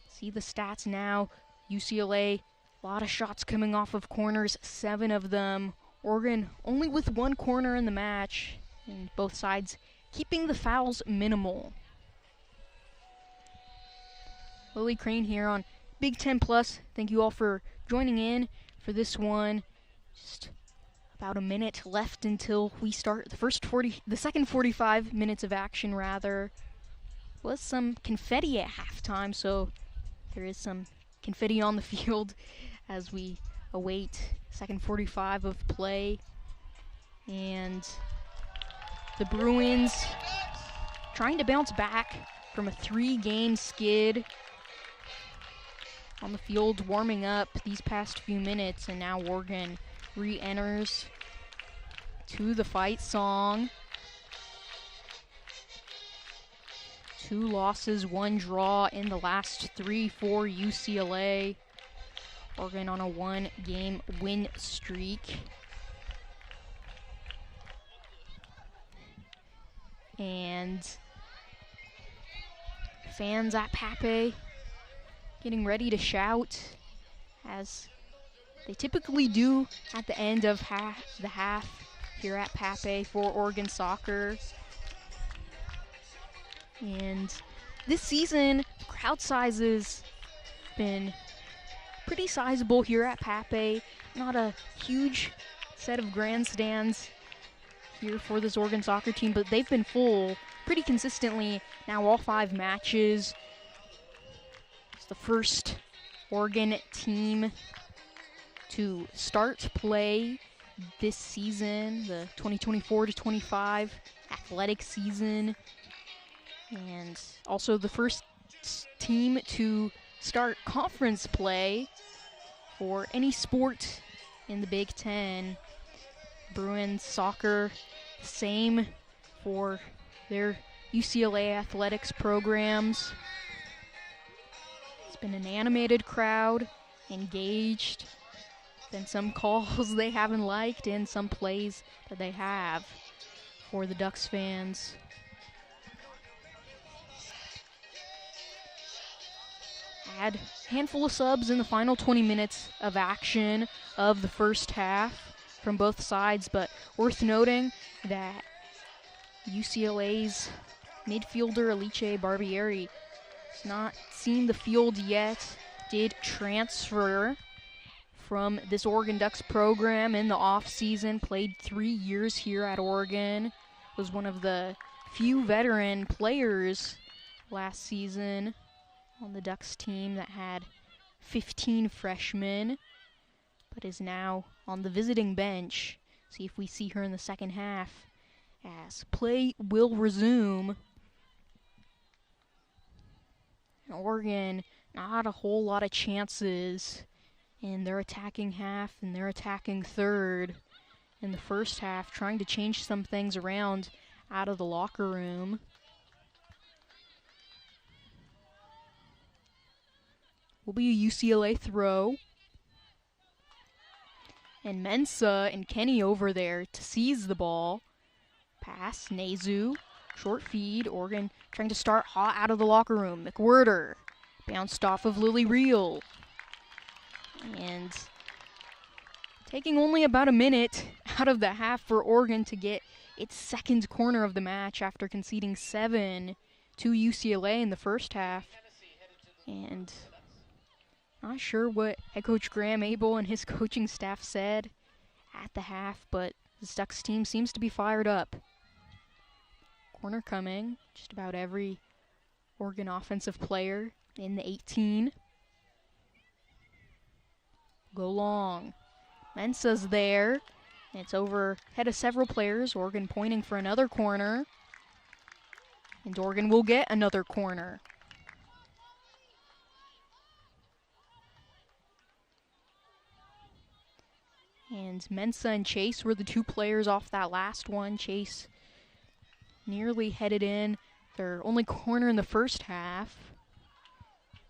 See the stats now. UCLA, a lot of shots coming off of corners, 7 of them. Oregon only with 1 corner in the match, and both sides keeping the fouls minimal. Lily Crane here on Big Ten Plus. Thank you all for joining in for this one. Just about a minute left until we start the second 45 minutes of action rather. Was some confetti at halftime, so there is some confetti on the field as we await second 45 of play. And the Bruins trying to bounce back from a 3-game skid on the field, warming up these past few minutes, and now Oregon re-enters to the fight song. 2 losses, 1 draw in the last 3 for UCLA. Oregon on a 1-game win streak. And fans at Pape getting ready to shout, as they typically do at the end of the half here at Pape for Oregon soccer. And this season, crowd sizes been pretty sizable here at Pape. Not a huge set of grandstands here for this Oregon soccer team, but they've been full pretty consistently now all 5 matches. It's the first Oregon team to start play this season, the 2024-25 athletic season, and also the first team to start conference play for any sport in the Big Ten. Bruins soccer, same for their UCLA athletics programs. It's been an animated crowd, engaged. Been some calls they haven't liked and some plays that they have for the Ducks fans. Had a handful of subs in the final 20 minutes of action of the first half from both sides, but worth noting that UCLA's midfielder Alice Barbieri has not seen the field yet, did transfer from this Oregon Ducks program in the off-season, played 3 years here at Oregon, was one of the few veteran players last season on the Ducks team that had 15 freshmen, but is now on the visiting bench. See if we see her in the second half as play will resume. Oregon, not a whole lot of chances in their attacking half and their attacking third in the first half, trying to change some things around out of the locker room. Will be a UCLA throw. And Mensah and Kenny over there to seize the ball. Pass, Nezu, short feed. Oregon trying to start hot out of the locker room. McWhirter Bounced off of Lily Reel. And taking only about a minute out of the half for Oregon to get its second corner of the match after conceding 7 to UCLA in the first half. And not sure what head coach Graham Abel and his coaching staff said at the half, but the Ducks team seems to be fired up. Corner coming, just about every Oregon offensive player in the 18. Go long. Mensah's there. It's over head of several players. Oregon pointing for another corner. And Oregon will get another corner. And Mensah and Chase were the two players off that last one. Chase nearly headed in. Their only corner in the first half.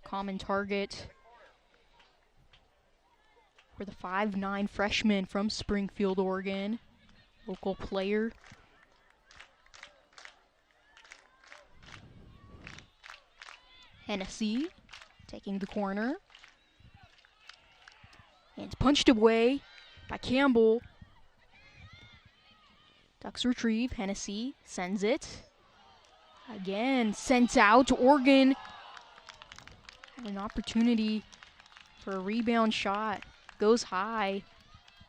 Common target for the 5'9" freshman from Springfield, Oregon. Local player. Hennessy taking the corner. And it's punched away by Campbell. Ducks retrieve. Hennessy sends it. Again, sent out. Oregon had an opportunity for a rebound shot. Goes high.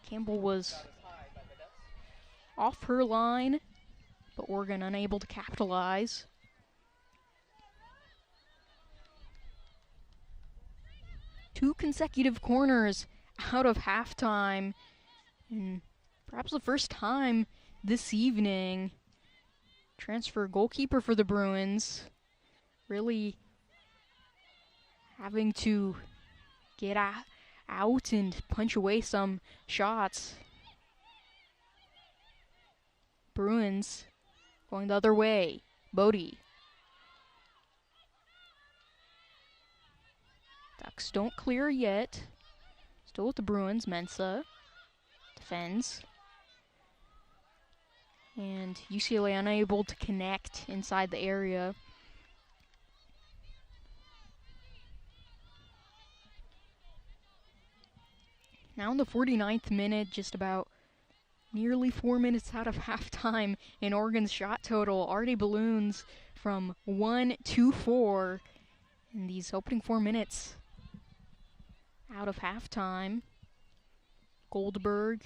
Campbell was off her line, but Oregon unable to capitalize. Two consecutive corners out of halftime, and perhaps the first time this evening. Transfer goalkeeper for the Bruins really having to get out and punch away some shots. Bruins going the other way. Bodie. Ducks don't clear yet. Still with the Bruins. Mensah defends. And UCLA unable to connect inside the area. Now in the 49th minute, just about nearly 4 minutes out of halftime in Oregon's shot total. already balloons from 1-4 in these opening 4 minutes out of halftime. Goldberg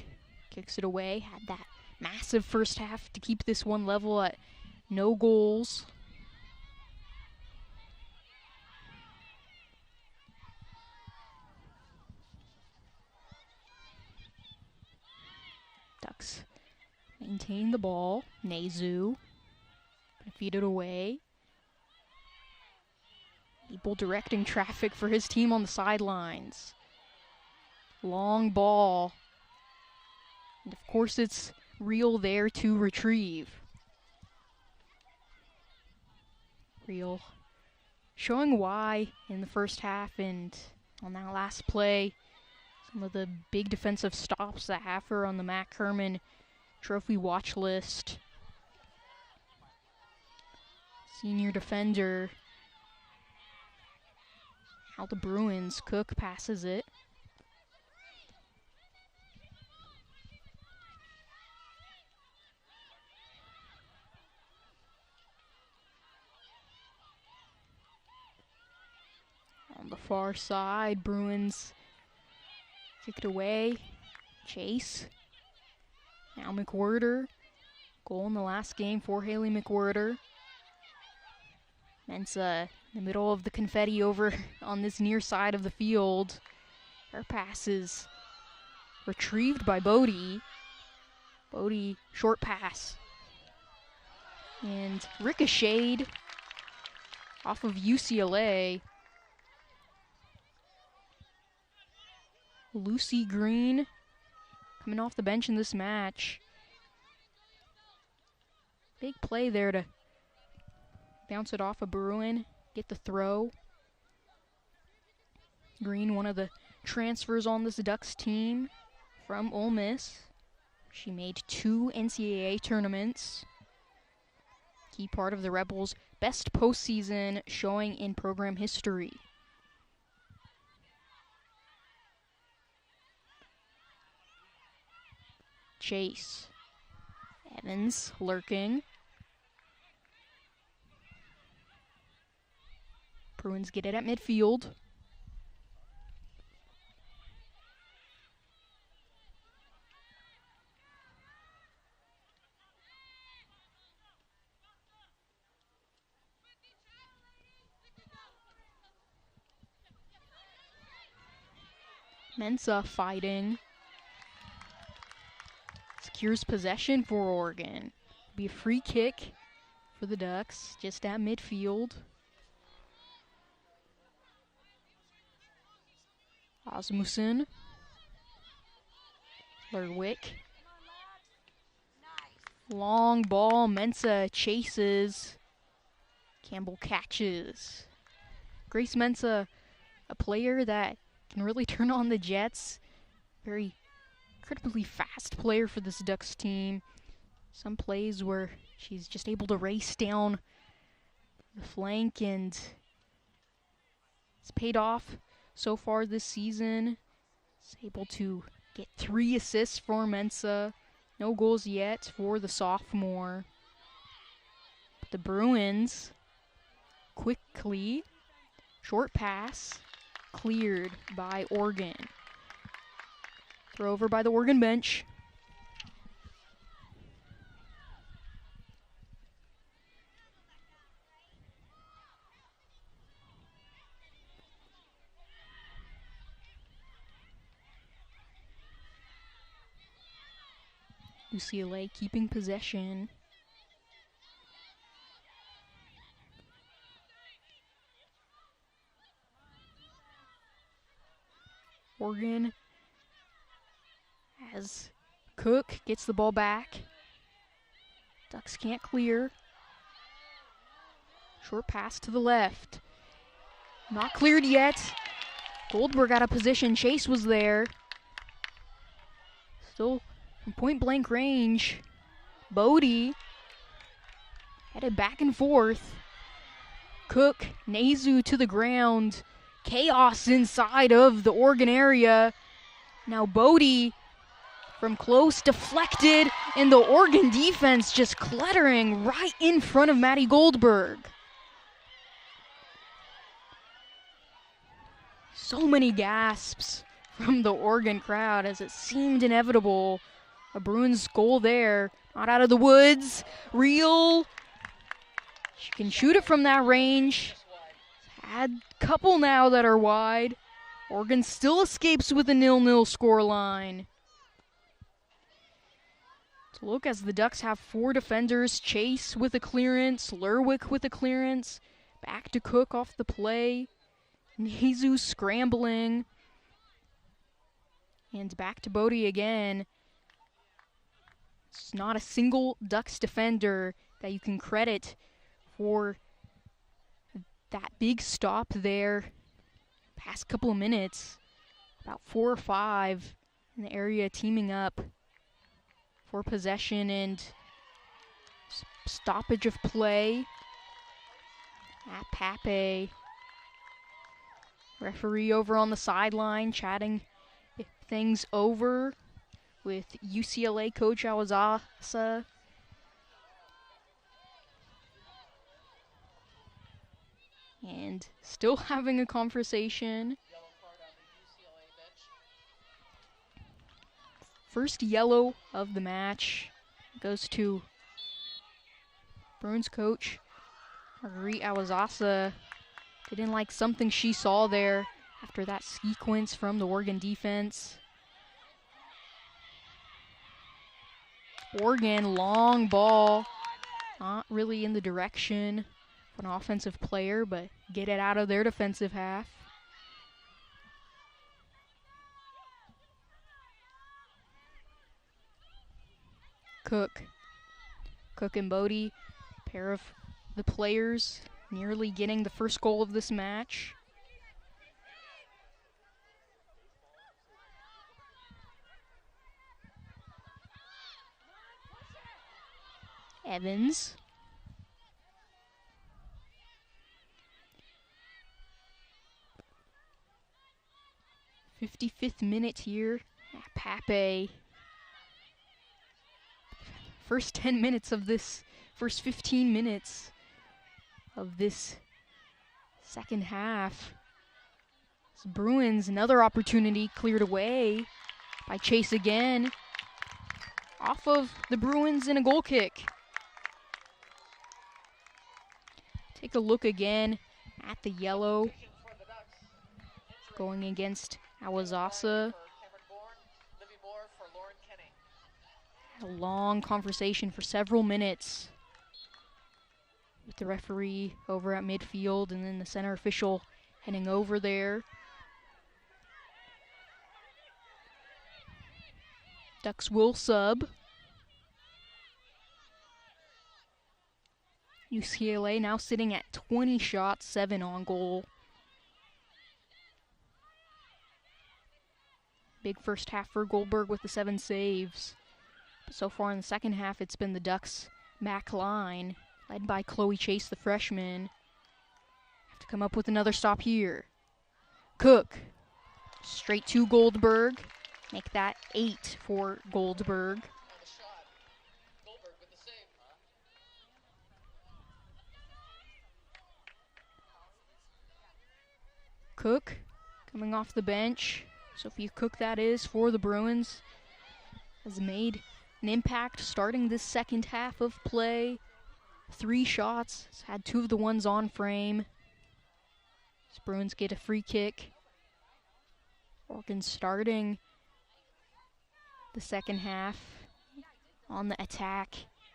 kicks it away, had that massive first half to keep this one level at no goals. Ducks maintain the ball. Nezu gonna feed it away. Abel directing traffic for his team on the sidelines. Long ball. And of course it's Reel there to retrieve. Reel showing why in the first half, and on that last play, some of the big defensive stops that have her on the Matt Kerman Trophy watch list. Senior defender. How the Bruins. Cook passes it. On the far side, Bruins kicked away. Chase. Now McWhirter. Goal in the last game for Haley McWhirter. Mensah in the middle of the confetti over on this near side of the field. Her pass is retrieved by Bodie. Bodie, short pass. And ricocheted off of UCLA. Lucy Green coming off the bench in this match. Big play there to bounce it off a Bruin, get the throw. Green, one of the transfers on this Ducks team from Ole Miss. She made 2 NCAA tournaments. Key part of the Rebels' best postseason showing in program history. Chase. Evans lurking. Bruins get it at midfield. Mensah fighting. Secures possession for Oregon. Be a free kick for the Ducks, just at midfield. Osmussen. Lerwick. Long ball, Mensah chases. Campbell catches. Grace Mensah, a player that can really turn on the Jets. Very incredibly fast player for this Ducks team. Some plays where she's just able to race down the flank, and it's paid off so far this season. It's able to get 3 assists for Mensah. No goals yet for the sophomore. But the Bruins quickly, short pass, cleared by Oregon. Throw over by the Oregon bench. UCLA keeping possession. Oregon, as Cook gets the ball back. Ducks can't clear. Short pass to the left. Not cleared yet. Goldberg out of position. Chase was there. Still from point blank range. Bodie headed back and forth. Cook, Nezu to the ground. Chaos inside of the Oregon area. Now Bodie from close deflected, and the Oregon defense just cluttering right in front of Maddie Goldberg. So many gasps from the Oregon crowd as it seemed inevitable. A Bruins goal there, not out of the woods. Real. She can shoot it from that range. Had a couple now that are wide. Oregon still escapes with a 0-0 scoreline. To look as the Ducks have 4 defenders. Chase with a clearance. Lerwick with a clearance. Back to Cook off the play. Nezu scrambling. And back to Bodie again. It's not a single Ducks defender that you can credit for that big stop there. Past couple of minutes, about 4 or 5 in the area teaming up for possession and stoppage of play at Pape. Referee over on the sideline chatting things over with UCLA coach Awazasa. And still having a conversation. First yellow of the match goes to Bruins coach Marguerite Awazasa. Didn't like something she saw there after that sequence from the Oregon defense. Oregon, long ball. Not really in the direction of an offensive player, but get it out of their defensive half. Cook and Bodie, pair of the players nearly getting the first goal of this match. Evans. '55th minute here at Pape. first 10 minutes of this, first 15 minutes of this second half. Bruins, another opportunity cleared away by Chase again. Off of the Bruins in a goal kick. Take a look again at the yellow going against Awazasa. A long conversation for several minutes with the referee over at midfield and then the center official heading over there. Ducks will sub. UCLA now sitting at 20 shots, 7 on goal. Big first half for Goldberg with the 7 saves. But so far in the second half, it's been the Ducks' back line, led by Chloe Chase, the freshman. Have to come up with another stop here. Cook, straight to Goldberg. Make that 8 for Goldberg. Cook coming off the bench. Sophia Cook, that is, for the Bruins, has made an impact starting this second half of play. 3 shots, has had 2 of the ones on frame. As Bruins get a free kick. Oregon starting the second half on the attack.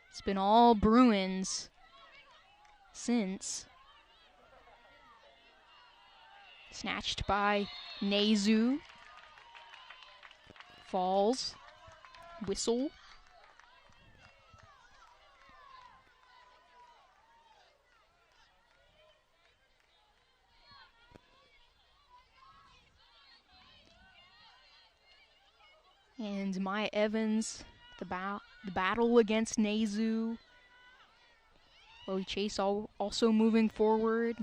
It's been all Bruins since. Snatched by Nezu. Falls. Whistle. And Maya Evans, the battle against Nezu. Chloe Chase also moving forward.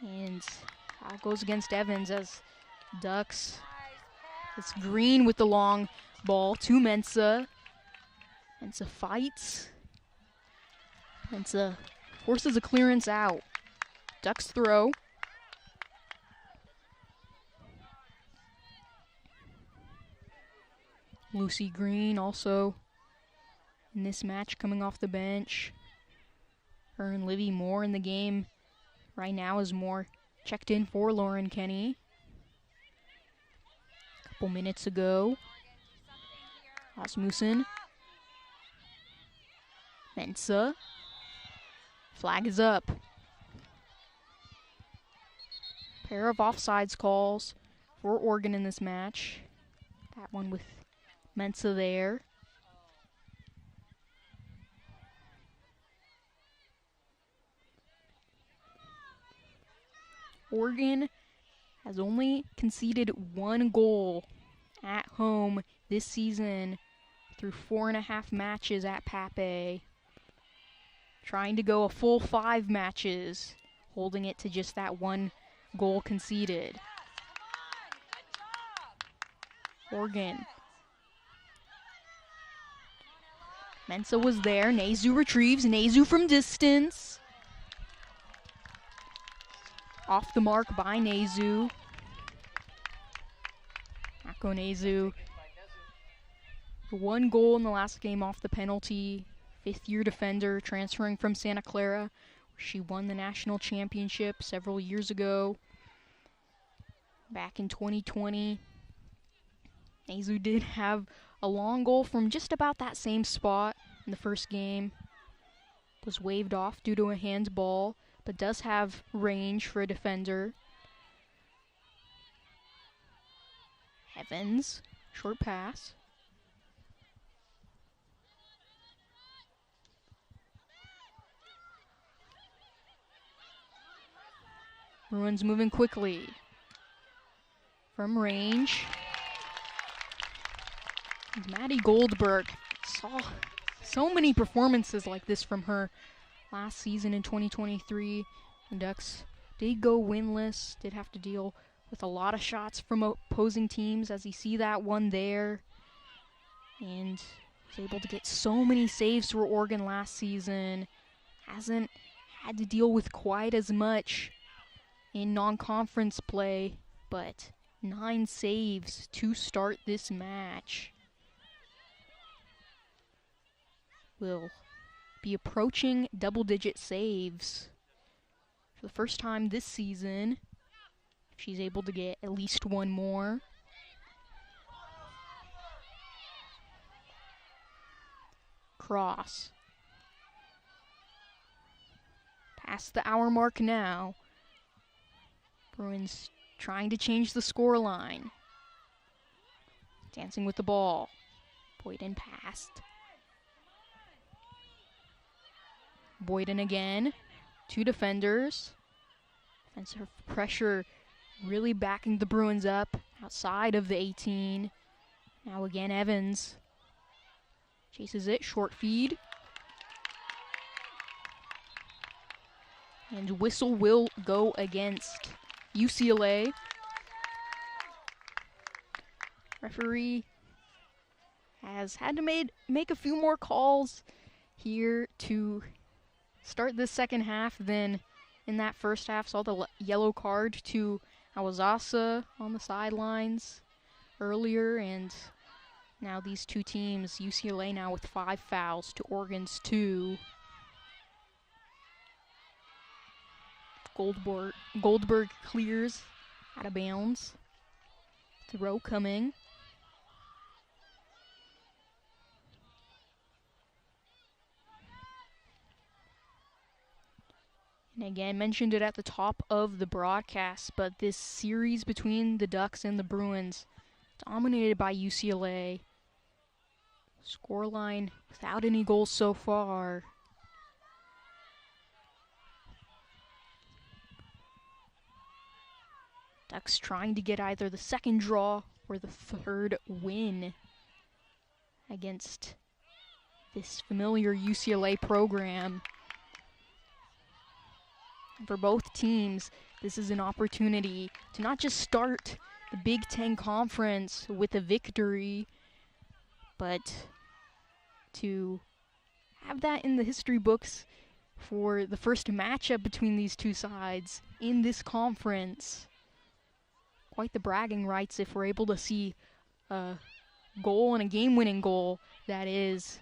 And goes against Evans as Ducks. It's Green with the long ball to Mensa. Mensa fights. Mensa forces a clearance out. Ducks throw. Lucy Green also in this match coming off the bench. Her and Livy Moore in the game right now is Moore checked in for Lauren Kenny. A couple minutes ago. Asmussen. Mensa. Flag is up. Pair of offsides calls for Oregon in this match. That one with Mensa there. Oregon has only conceded 1 goal at home this season through 4.5 matches at Pape. Trying to go a full 5 matches, holding it to just that 1 goal conceded. Oregon. Mensa was there. Nezu retrieves. Nezu from distance. Off the mark by Nezu. Ako Nezu. 1 goal in the last game off the penalty. 5th-year defender transferring from Santa Clara, where she won the national championship several years ago. Back in 2020. Nezu did have a long goal from just about that same spot in the first game. Was waved off due to a handball, but does have range for a defender. Evans, short pass. Bruins moving quickly. From range. Maddie Goldberg saw so many performances like this from her last season in 2023. The Ducks did go winless, did have to deal with a lot of shots from opposing teams, as you see that one there. And Was able to get so many saves for Oregon last season. Hasn't had to deal with quite as much in non-conference play, but 9 saves to start this match. Will be approaching double-digit saves for the first time this season. If she's able to get at least one more. Cross. Past the hour mark now. Bruins trying to change the scoreline. Dancing with the ball. Boyden passed. Boyden again. 2 defenders. Defensive pressure really backing the Bruins up outside of the 18. Now again Evans. Chases it, short feed. And whistle will go against UCLA. Referee has had to make a few more calls here to start this second half than in that first half. Saw the yellow card to Awazasa on the sidelines earlier, and now these two teams, UCLA now with 5 fouls to Oregon's 2. Goldberg clears out of bounds. Throw coming. And again, mentioned it at the top of the broadcast, but this series between the Ducks and the Bruins, dominated by UCLA. Scoreline without any goals so far. Ducks trying to get either the second draw or the third win against this familiar UCLA program. For both teams, this is an opportunity to not just start the Big Ten Conference with a victory, but to have that in the history books for the first matchup between these two sides in this conference. Quite the bragging rights if we're able to see a goal and a game-winning goal, that is,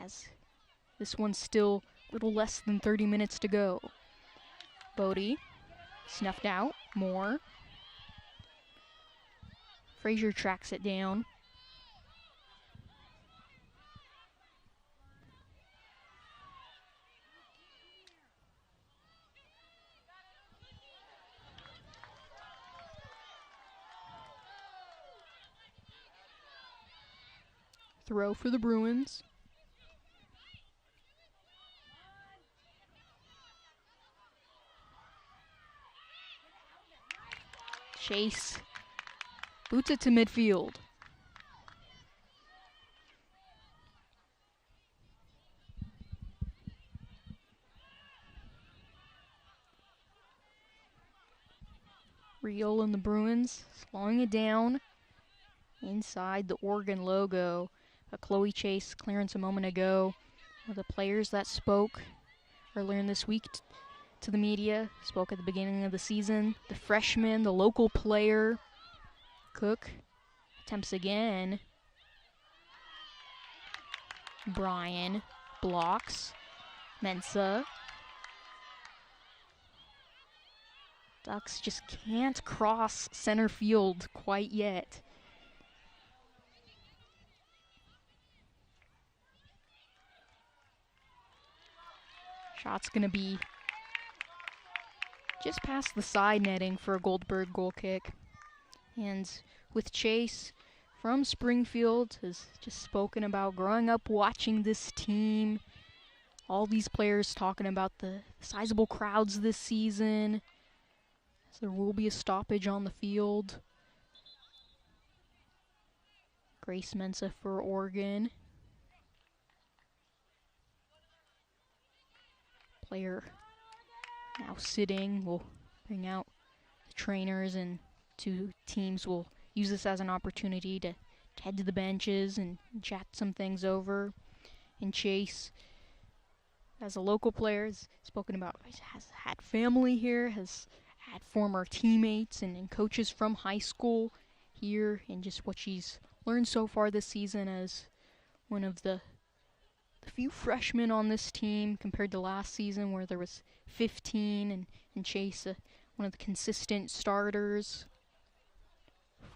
as this one's still a little less than 30 minutes to go. Bodie snuffed out. Moore. Frazier tracks it down. Throw for the Bruins. Chase boots it to midfield. Real and the Bruins slowing it down inside the Oregon logo. A Chloe Chase clearance a moment ago. One of the players that spoke earlier in this week to the media, spoke at the beginning of the season. The freshman, the local player, Cook, attempts again. Bryan blocks. Mensah. Ducks just can't cross center field quite yet. Shot's gonna be just past the side netting for a Goldberg goal kick. And with Chase from Springfield, has just spoken about growing up watching this team. All these players talking about the sizable crowds this season. So there will be a stoppage on the field. Grace Mensah for Oregon. Player now sitting. We'll bring out the trainers, and two teams will use this as an opportunity to head to the benches and chat some things over. And Chase, as a local player, has spoken about, has had family here, has had former teammates and coaches from high school here, and just what she's learned so far this season as one of the few freshmen on this team compared to last season where there was 15, and Chase, one of the consistent starters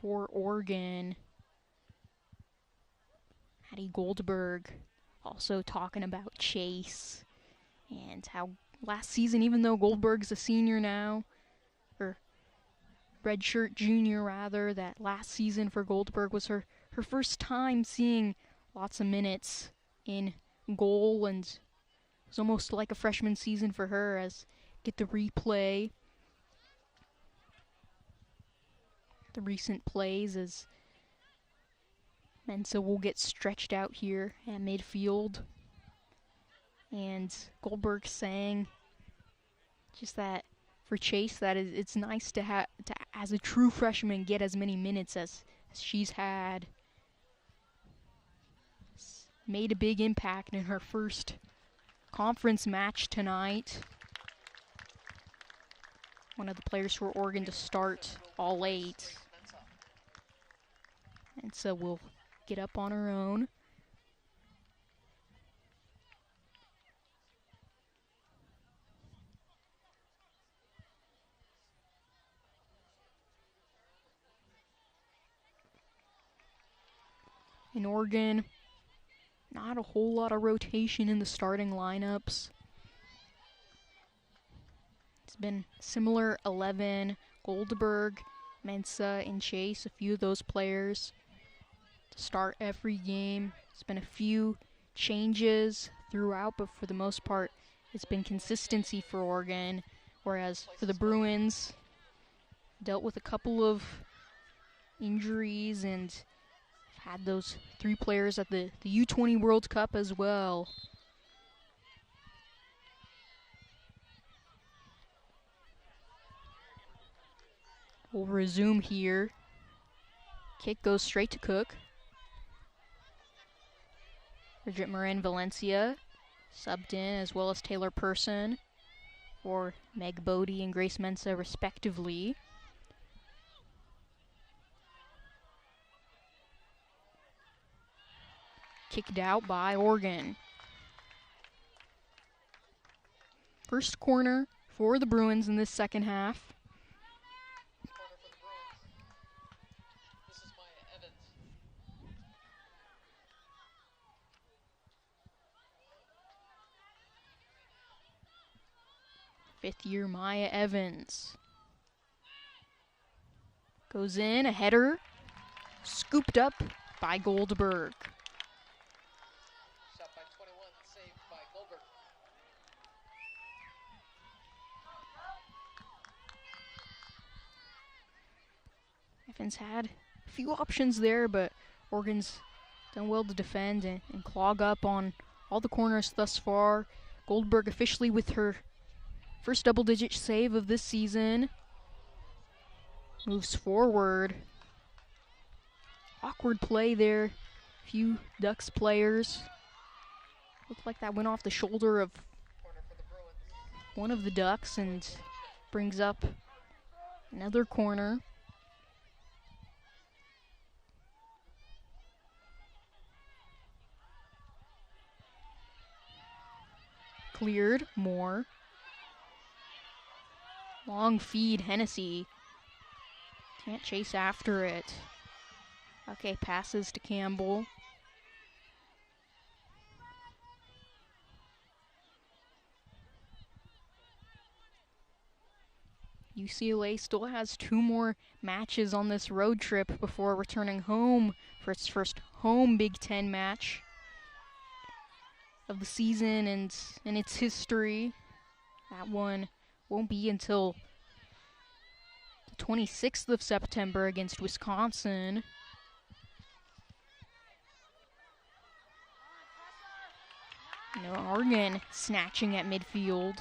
for Oregon. Addie Goldberg also talking about Chase and how last season, even though Goldberg's a senior now, or redshirt junior rather, that last season for Goldberg was her first time seeing lots of minutes in goal, and it was almost like a freshman season for her as get the replay, the recent plays as Mensah will get stretched out here at midfield. And Goldberg saying just that for Chase, that it's nice to as a true freshman, get as many minutes as she's had. Made a big impact in her first conference match tonight. One of the players for Oregon to start all 8. And so we'll get up on her own. In Oregon, not a whole lot of rotation in the starting lineups. It's been similar 11, Goldberg, Mensah, and Chase, a few of those players to start every game. It's been a few changes throughout, but for the most part, it's been consistency for Oregon, whereas for the Bruins, dealt with a couple of injuries and had those 3 players at the U20 World Cup as well. We'll resume here. Kick goes straight to Cook. Bridget Morin-Valencia subbed in, as well as Taylor Person for Meg Bodie and Grace Mensah respectively. Kicked out by Oregon. First corner for the Bruins in this second half. Corner for the Bruins. This is Maya Evans. Fifth-year Maya Evans. Goes in, a header, scooped up by Goldberg. Shot by 21, saved by Goldberg. Evans had a few options there, but Oregon's done well to defend and clog up on all the corners thus far. Goldberg officially with her first double-digit save of this season. Moves forward. Awkward play there. Few Ducks players. Looked like that went off the shoulder of Corner for the Bruins. one of the Ducks and brings up another corner. Cleared, Moore. Long feed, Hennessy. Can't chase after it. Okay, passes to Campbell. UCLA still has 2 more matches on this road trip before returning home for its first home Big Ten match of the season and in its history. That one won't be until the 26th of September against Wisconsin. Oregon snatching at midfield.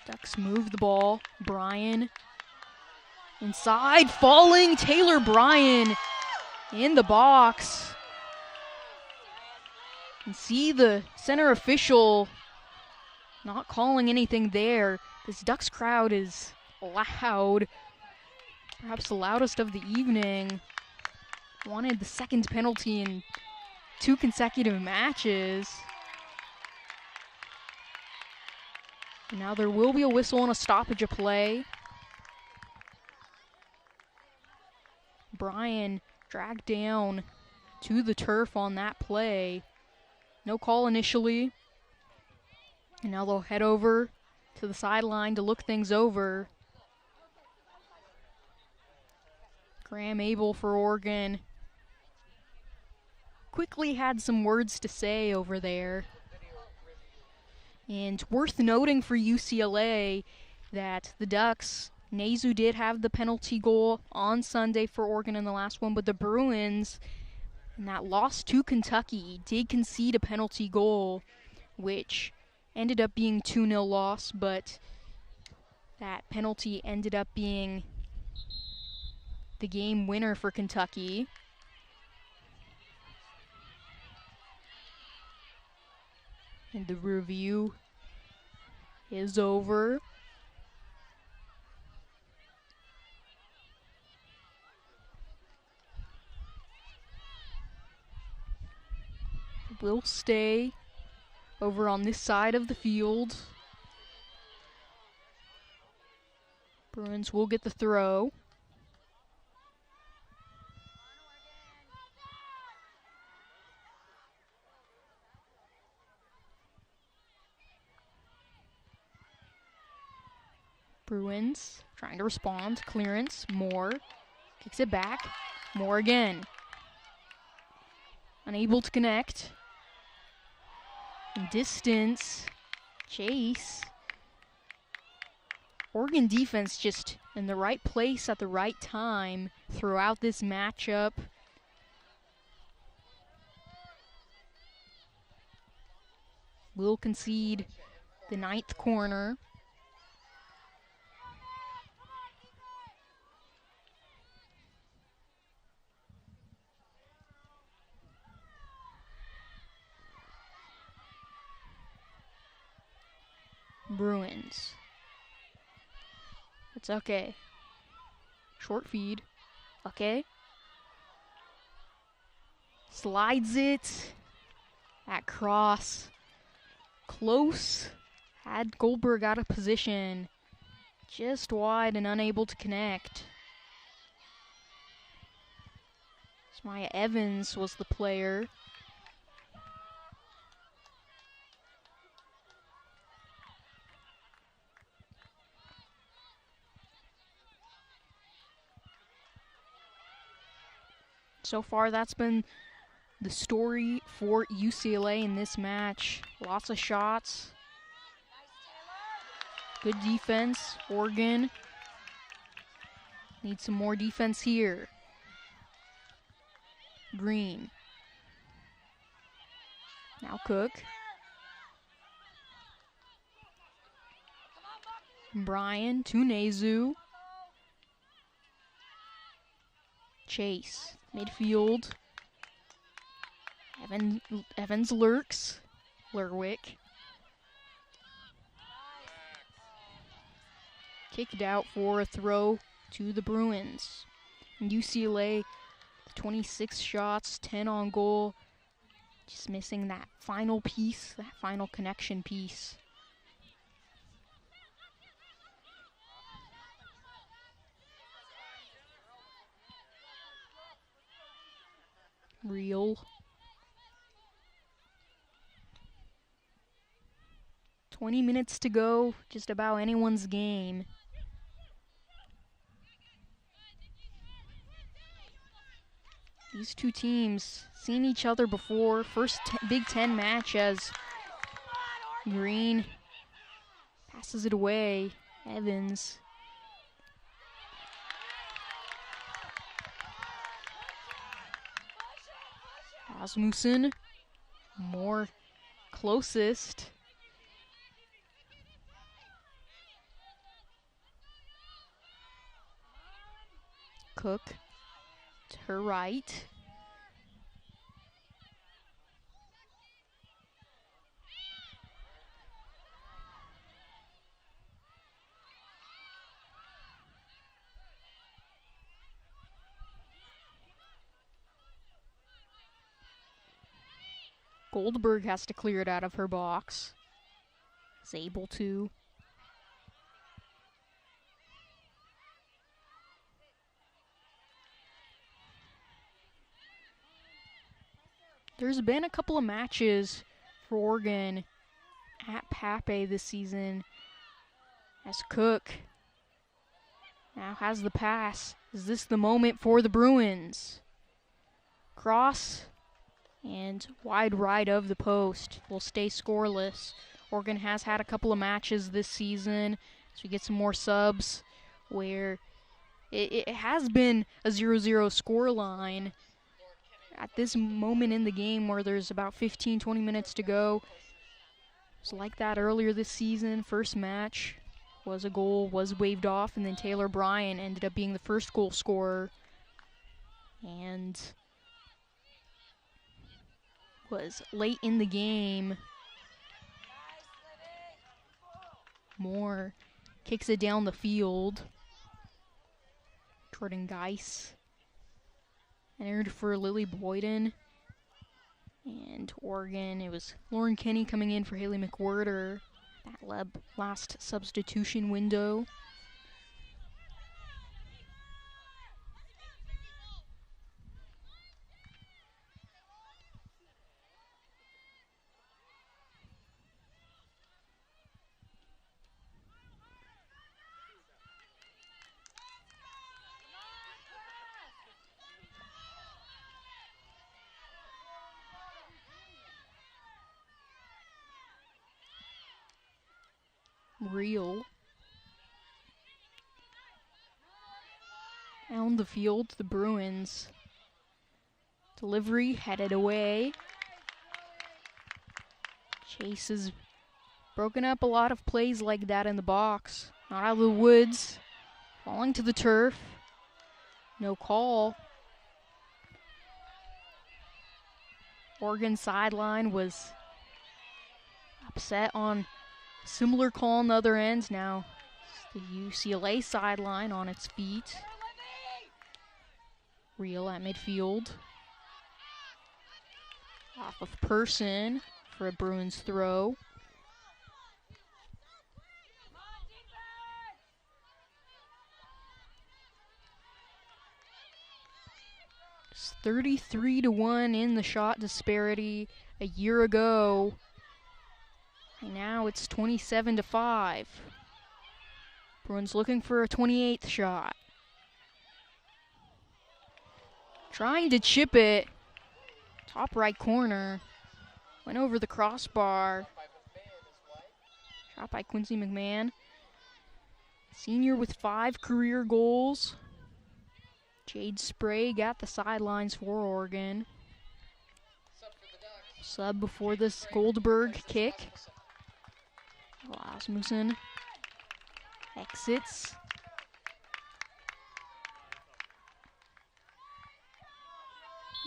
Ducks move the ball. Bryan Inside, falling Taylor Bryan in the box. And see the center official not calling anything there. This Ducks crowd is loud, perhaps the loudest of the evening. Wanted the second penalty in 2 consecutive matches. Now there will be a whistle and a stoppage of play. Bryan dragged down to the turf on that play. No call initially. And now they'll head over to the sideline to look things over. Graham Abel for Oregon quickly had some words to say over there. And worth noting for UCLA that the Ducks, Nazu did have the penalty goal on Sunday for Oregon in the last one, but the Bruins, in that loss to Kentucky, did concede a penalty goal, which ended up being 2-0 loss, but that penalty ended up being the game winner for Kentucky. And the review is over. We'll stay over on this side of the field. Bruins will get the throw. Bruins trying to respond. Clearance. Moore kicks it back. Moore again. Unable to connect. Distance. Chase. Oregon defense just in the right place at the right time throughout this matchup. Will concede the 9th corner. Bruins. It's okay. Short feed. Okay. Slides it. At cross. Close. Had Goldberg out of position. Just wide and unable to connect. Maya Evans was the player. So far, that's been the story for UCLA in this match. Lots of shots. Good defense. Oregon needs some more defense here. Green. Now Cook. Bryan to Nazu. Chase. Midfield. Evans lurks. Lerwick. Kicked out for a throw to the Bruins. And UCLA, 26 shots, 10 on goal. Just missing that final piece, that final connection piece. Real. 20 minutes to go, just about anyone's game. These two teams seen each other before. First Big Ten match as Green passes it away. Evans. Rasmussen. More closest. Cook to her right. Goldberg has to clear it out of her box. Is able to. There's been a couple of matches for Oregon at Pape this season as Cook now has the pass. Is this the moment for the Bruins? Cross and wide right of the post will stay scoreless. Oregon has had a couple of matches this season, so we get some more subs where it has been a 0-0 scoreline at this moment in the game where there's about 15-20 minutes to go. It was like that earlier this season. First match was a goal, was waved off, and then Taylor Bryan ended up being the first goal scorer and was late in the game. Moore kicks it down the field. Jordan Geis entered for Lily Boyden. And Oregon, it was Lauren Kenny coming in for Haley McWhirter. That last substitution window. Real. On the field, the Bruins. Delivery headed away. Chase has broken up a lot of plays like that in the box. Not out of the woods. Falling to the turf. No call. Oregon sideline was upset on similar call on the other end. Now it's the UCLA sideline on its feet. Real at midfield. Off of Person for a Bruins throw. It's 33-1 in the shot disparity a year ago. And now it's 27-5. Bruins looking for a 28th shot. Trying to chip it. Top right corner. Went over the crossbar. Shot by Quincy McMahon. Senior with 5 career goals. Jade Spray got the sidelines for Oregon. Sub before this Goldberg kick. Rasmussen exits.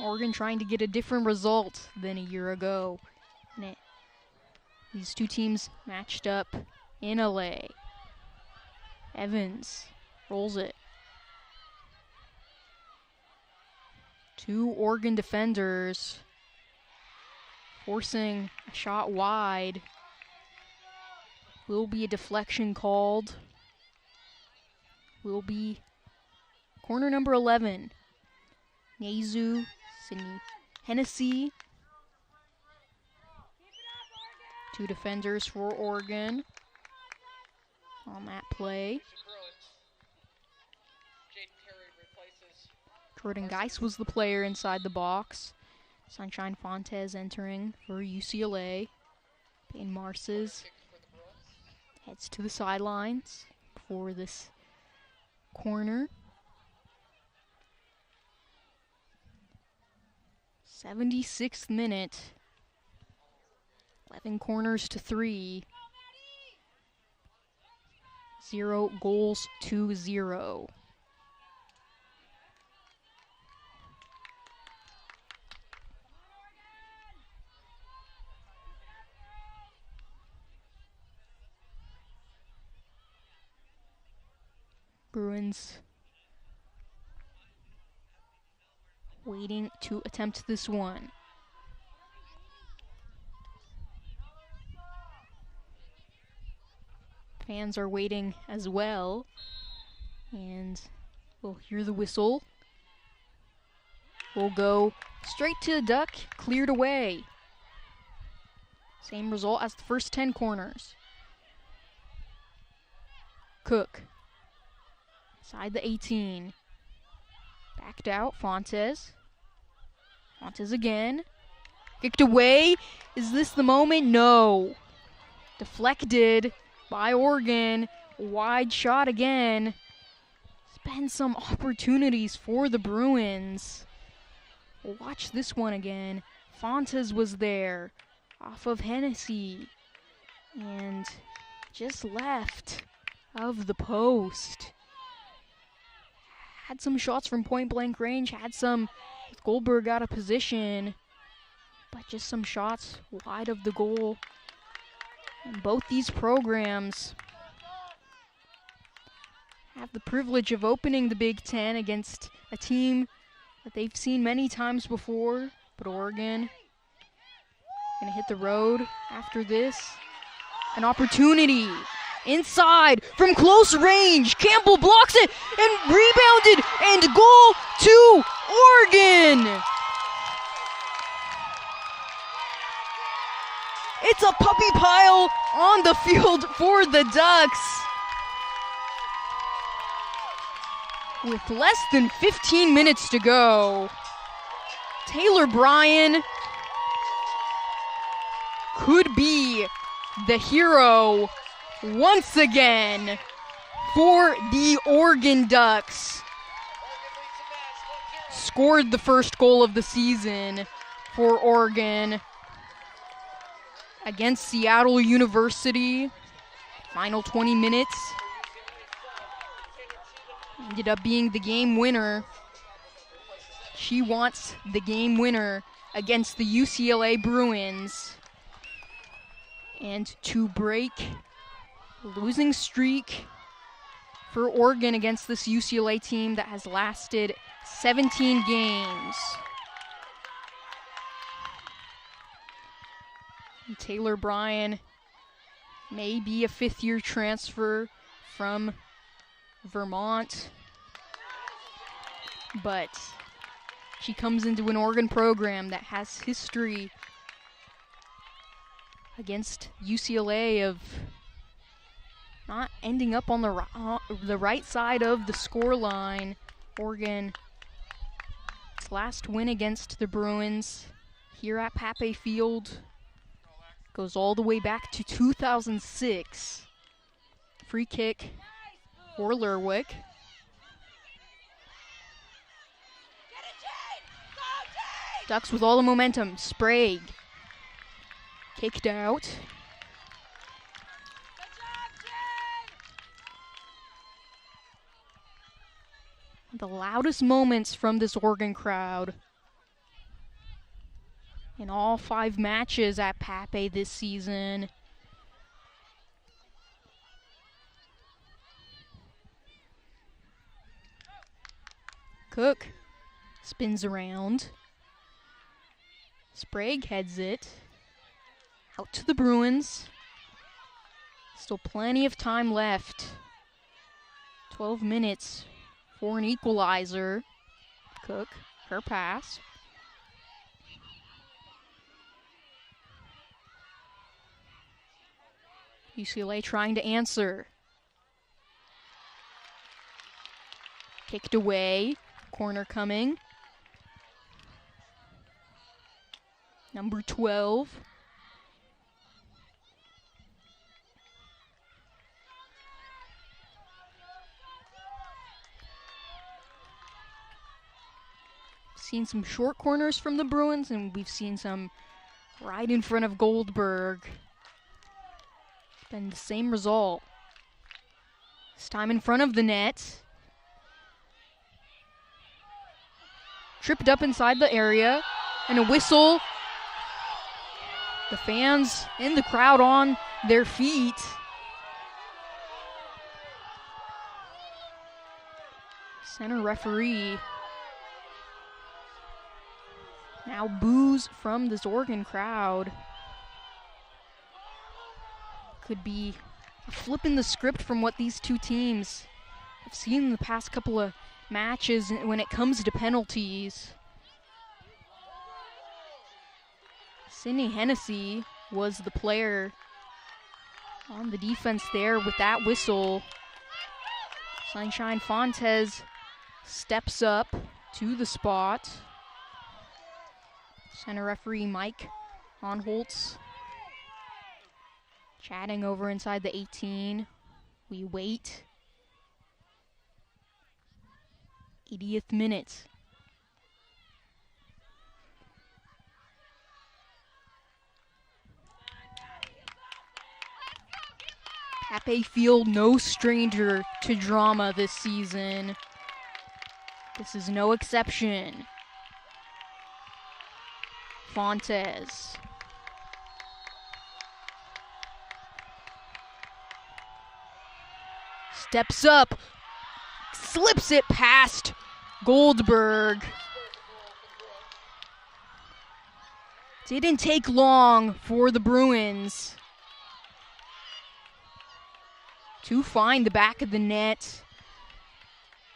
Oregon trying to get a different result than a year ago. These two teams matched up in LA. Evans rolls it. 2 Oregon defenders forcing a shot wide. Will be a deflection called. Will be corner number 11. Nezu, Sydney Hennessy. 2 defenders for Oregon on that play. Jordan Geis was the player inside the box. Sunshine Fontes entering for UCLA. Payne Marces heads to the sidelines for this corner. 76th minute. 11 corners to 3. 0 goals to 0. Bruins waiting to attempt this one. Fans are waiting as well, and we'll hear the whistle. We'll go straight to the duck, cleared away. Same result as the first 10 corners. Cook, inside the 18. Backed out, Fontes. Fontes again. Kicked away. Is this the moment? No. Deflected by Oregon. Wide shot again. There's been some opportunities for the Bruins. We'll watch this one again. Fontes was there off of Hennessy and just left of the post. Had some shots from point blank range, had some with Goldberg out of position, but just some shots wide of the goal. And both these programs have the privilege of opening the Big Ten against a team that they've seen many times before, but Oregon gonna hit the road after this. An opportunity inside from close range. Campbell blocks it and rebounded and goal to Oregon. It's a puppy pile on the field for the Ducks. With less than 15 minutes to go, Taylor Bryan could be the hero once again for the Oregon Ducks. Scored the first goal of the season for Oregon against Seattle University. Final 20 minutes. Ended up being the game winner. She wants the game winner against the UCLA Bruins. And to break a losing streak for Oregon against this UCLA team that has lasted 17 games. And Taylor Bryan may be a fifth-year transfer from Vermont, but she comes into an Oregon program that has history against UCLA of not ending up on the right side of the score line. Oregon, its last win against the Bruins here at Pape Field goes all the way back to 2006. Free kick for Lerwick. Ducks with all the momentum. Sprague kicked out. The loudest moments from this Oregon crowd in all 5 matches at Pape this season. Cook spins around. Sprague heads it out to the Bruins. Still plenty of time left. 12 minutes for an equalizer. Cook, her pass. UCLA trying to answer. Kicked away. Corner coming. Number 12. Seen some short corners from the Bruins, and we've seen some right in front of Goldberg. It's been the same result. This time in front of the net. Tripped up inside the area, and a whistle. The fans in the crowd on their feet. Center referee. Now boos from this Oregon crowd. Could be a flip in the script from what these two teams have seen in the past couple of matches when it comes to penalties. Sydney Hennessy was the player on the defense there with that whistle. Sunshine Fontes steps up to the spot. Center referee Mike Onholtz chatting over inside the 18. We wait. 80th minute. Pape Field, no stranger to drama this season. This is no exception. Fontes. Steps up, slips it past Goldberg. Didn't take long for the Bruins to find the back of the net.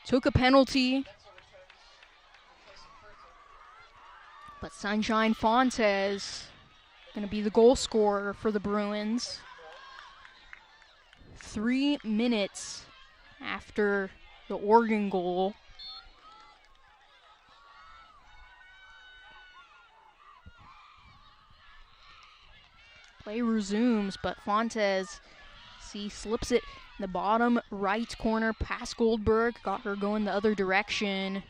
Took a penalty. But Sunshine Fontes gonna be the goal scorer for the Bruins. 3 minutes after the Oregon goal. Play resumes, but Fontes, slips it in the bottom right corner past Goldberg. Got her going the other direction.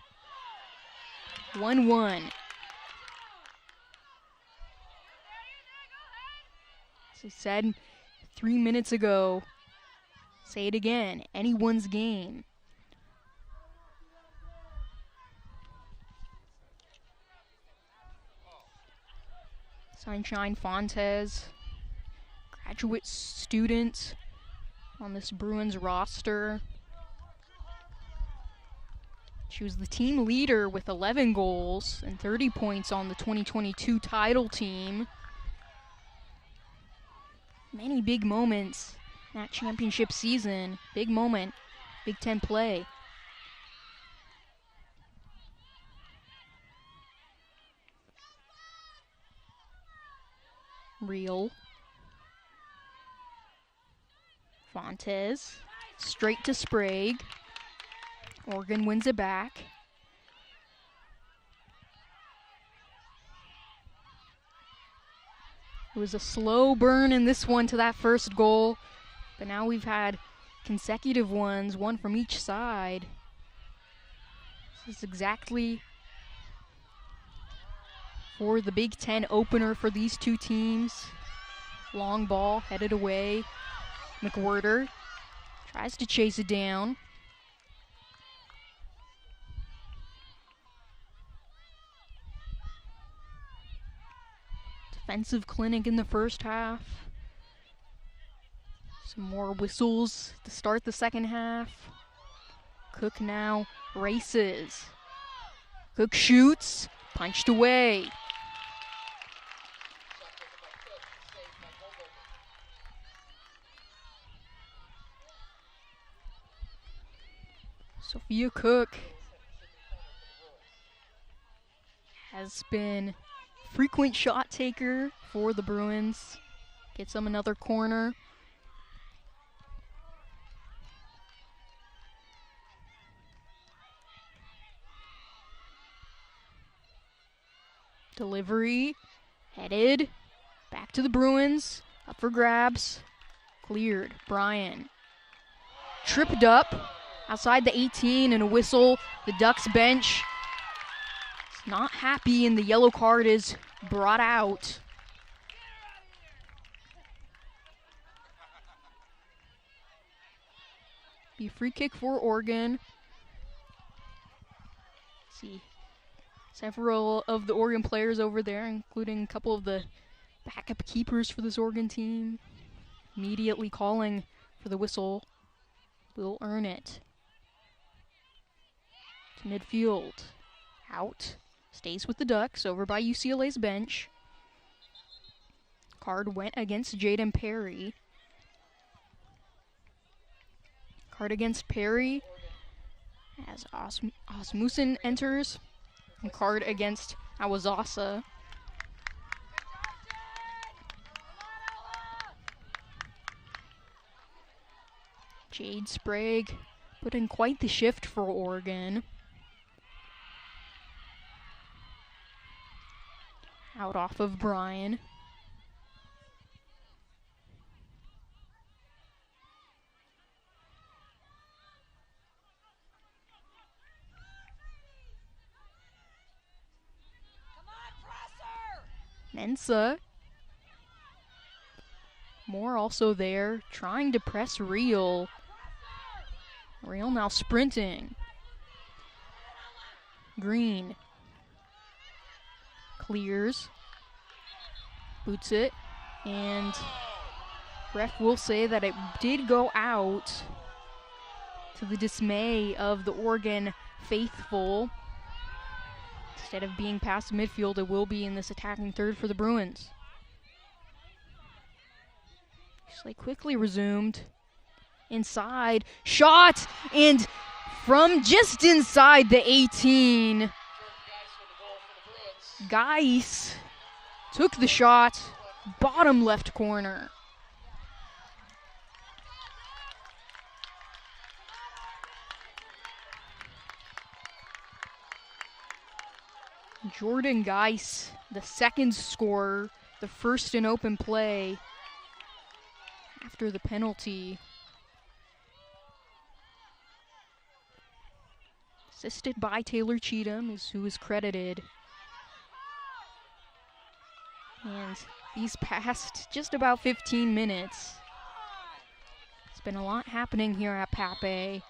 1-1. As I said 3 minutes ago, say it again, anyone's game. Sunshine Fontes, graduate student on this Bruins roster. She was the team leader with 11 goals and 30 points on the 2022 title team. Many big moments in that championship season. Big moment, Big Ten play. Real. Fontes, straight to Sprague. Oregon wins it back. It was a slow burn in this one to that first goal, but now we've had consecutive ones, one from each side. This is exactly for the Big Ten opener for these two teams. Long ball headed away. McWhirter tries to chase it down. Defensive clinic in the first half. Some more whistles to start the second half. Cook now races. Cook shoots, punched away. Sophia Cook has been frequent shot taker for the Bruins. Gets them another corner. Delivery, headed, back to the Bruins, up for grabs, cleared, Bryan. Tripped up, outside the 18 and a whistle, the Ducks bench is not happy and the yellow card is brought out. Be a free kick for Oregon. See. Several of the Oregon players over there, including a couple of the backup keepers for this Oregon team, immediately calling for the whistle. Will earn it. To midfield. Out. Stays with the Ducks, over by UCLA's bench. Card went against Jaden Perry. Card against Perry as Osmussen enters. And card against Awazasa. Jade Sprague put in quite the shift for Oregon. Out off of Brian. Mensa. Moore also there, trying to press Real. Real now sprinting. Green. Clears. Boots it. And ref will say that it did go out, to the dismay of the Oregon faithful. Instead of being past midfield, it will be in this attacking third for the Bruins. Play quickly resumed. Inside. Shot! And from just inside the 18, Geis took the shot. Bottom left corner. Jordan Geis, the second scorer, the first in open play after the penalty. Assisted by Taylor Cheatham, is who is credited. And these past just about 15 minutes, it's been a lot happening here at Pape.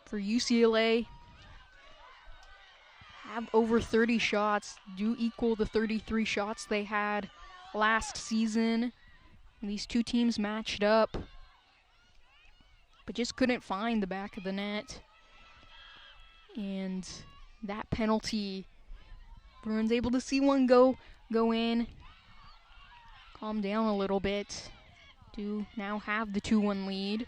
For UCLA, have over 30 shots, do equal the 33 shots they had last season. And these two teams matched up, but just couldn't find the back of the net. And that penalty, Bruins able to see one go in. Calm down a little bit. Do now have the 2-1 lead.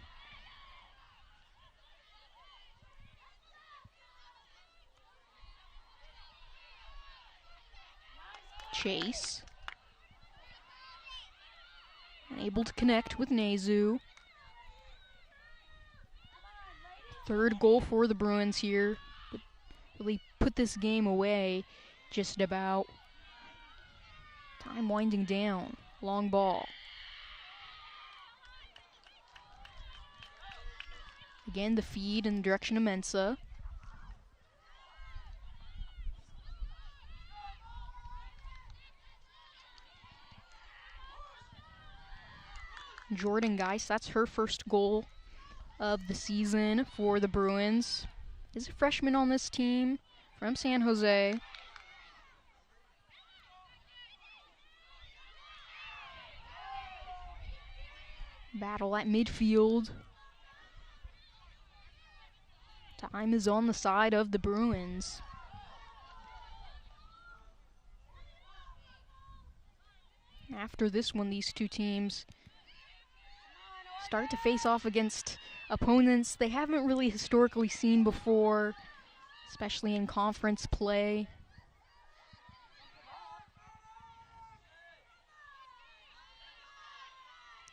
Chase. Unable to connect with Nezu. Third goal for the Bruins here. Really put this game away just about. Time winding down. Long ball. Again, the feed in the direction of Mensa. Jordan Geis, that's her first goal of the season for the Bruins. Is a freshman on this team from San Jose. Battle at midfield. Time is on the side of the Bruins. After this one, these two teams start to face off against opponents they haven't really historically seen before, especially in conference play.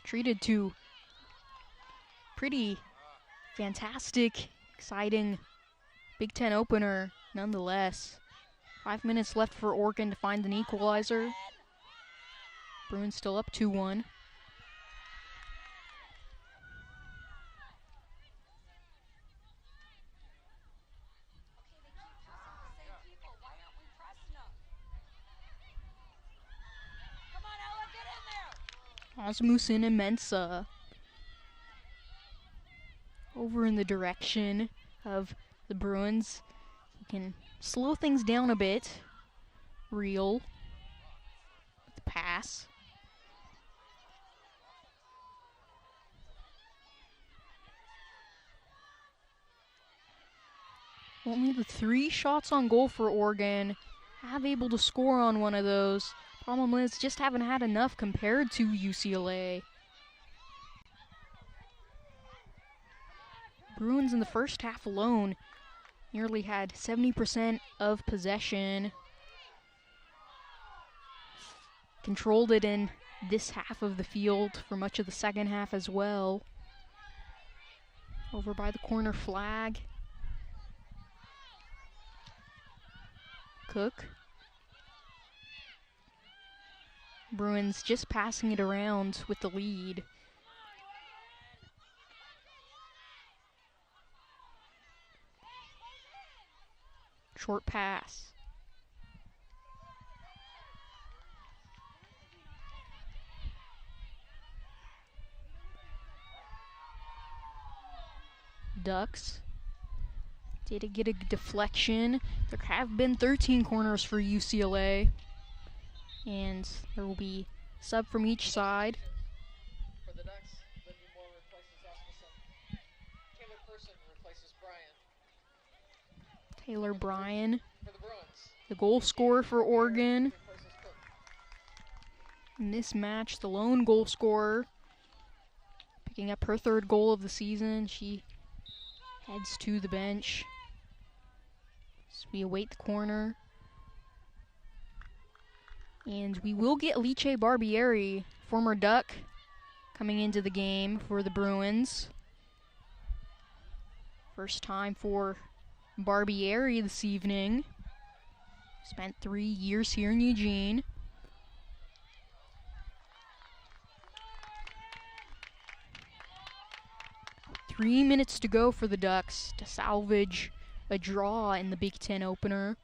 Treated to pretty fantastic, exciting Big Ten opener nonetheless. 5 minutes left for Oregon to find an equalizer. Bruins still up 2-1. Osmussen and Mensa over in the direction of the Bruins. You can slow things down a bit. Real with the pass. Only the 3 shots on goal for Oregon. Have able to score on one of those. Problem is, just haven't had enough compared to UCLA. Bruins in the first half alone nearly had 70% of possession. Controlled it in this half of the field for much of the second half as well. Over by the corner flag. Cook. Bruins just passing it around with the lead. Short pass. Ducks. Did it get a deflection? There have been 13 corners for UCLA. And there will be sub from each side. For the Ducks, Lindy Moore replaces Asmussen. Taylor Person replaces Bryan. Taylor Bryan, For the Bruins, the goal scorer for Oregon. replaces Cook. In this match, the lone goal scorer, picking up her 3rd goal of the season. She heads to the bench. So we await the corner. And we will get Liche Barbieri, former Duck, coming into the game for the Bruins. First time for Barbieri this evening. Spent 3 years here in Eugene. Three minutes to go for the Ducks to salvage a draw in the Big Ten opener.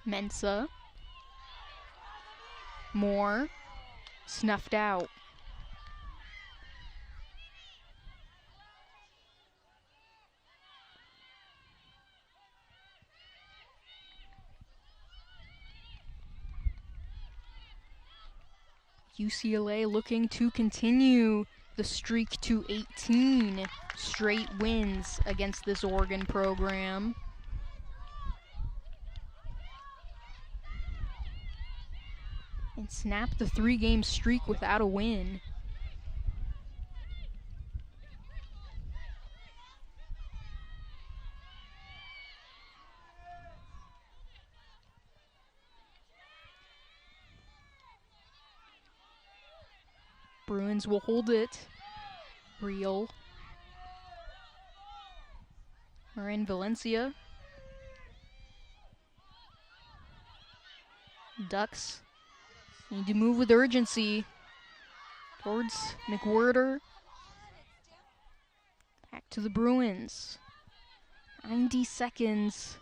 Mensah. Moore. Snuffed out. UCLA looking to continue the streak to 18 straight wins against this Oregon program. And snap the 3-game streak without a win. Bruins will hold it. Real. We're in Valencia. Ducks need to move with urgency towards McWhirter. Back to the Bruins. 90 seconds.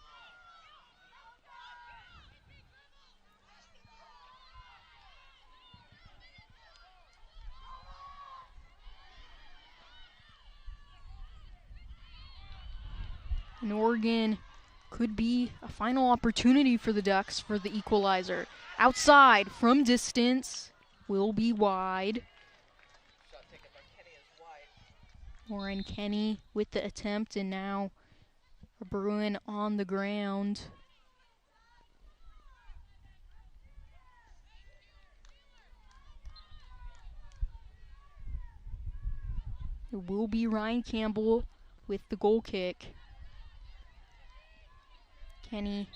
And Oregon could be a final opportunity for the Ducks for the equalizer. Outside from distance will be wide. Shot taken by Kenny is wide. Warren Kenny with the attempt, and now a Bruin on the ground. It will be Ryan Campbell with the goal kick. Kenny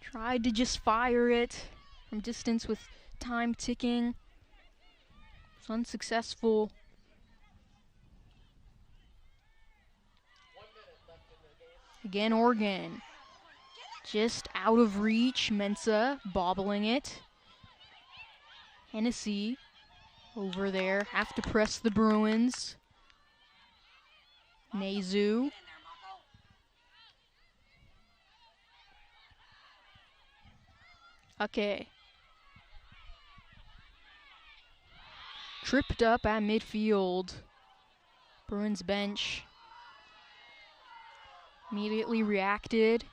tried to just fire it from distance with time ticking. It's unsuccessful. 1 minute left in the game. Again, Oregon. Just out of reach. Mensah bobbling it. Hennessy over there. Have to press the Bruins. Nezu. Okay. Tripped up at midfield. Bruins bench immediately reacted.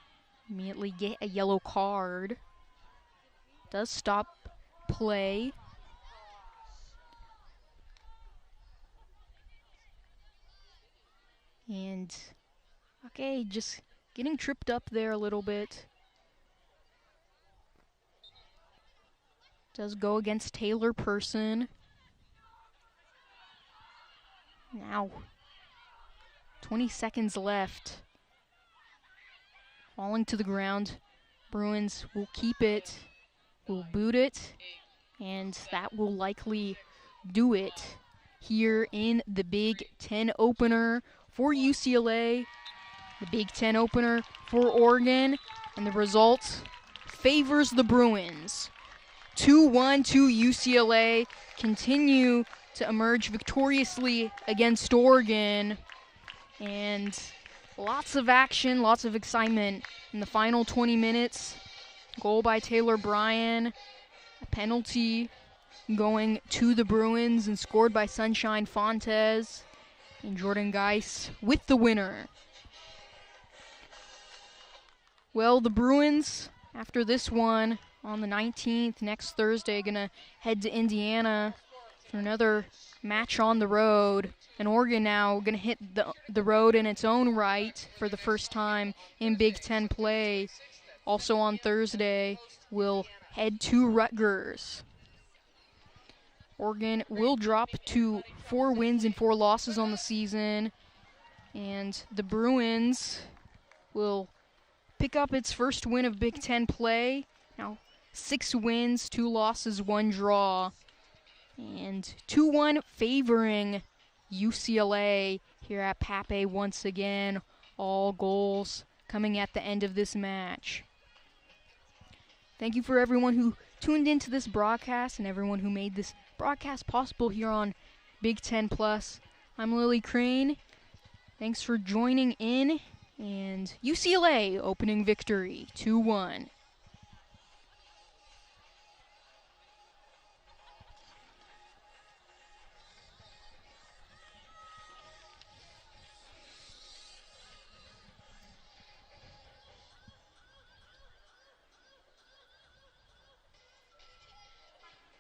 Immediately get a yellow card. Does stop play. And, okay, just getting tripped up there a little bit. Does go against Taylor Person. Now, 20 seconds left. Falling to the ground. Bruins will keep it, will boot it, and that will likely do it here in the Big Ten opener for UCLA, the Big Ten opener for Oregon, and the result favors the Bruins. 2-1 to UCLA, continue to emerge victoriously against Oregon, and lots of action, lots of excitement in the final 20 minutes. Goal by Taylor Bryan, a penalty going to the Bruins and scored by Sunshine Fontes, and Jordan Geis with the winner. Well, the Bruins, after this one on the 19th, next Thursday, gonna head to Indiana for another match on the road. And Oregon now gonna hit the road in its own right for the first time in Big Ten play. Also on Thursday, will head to Rutgers. Oregon will drop to 4 wins and 4 losses on the season, and the Bruins will pick up its first win of Big Ten play. Now 6 wins, 2 losses, 1 draw, and 2-1 favoring UCLA here at Pape once again. All goals coming at the end of this match. Thank you for everyone who tuned into this broadcast and everyone who made this broadcast possible here on Big Ten Plus. I'm Lily Crane. Thanks for joining in, and UCLA opening victory 2-1.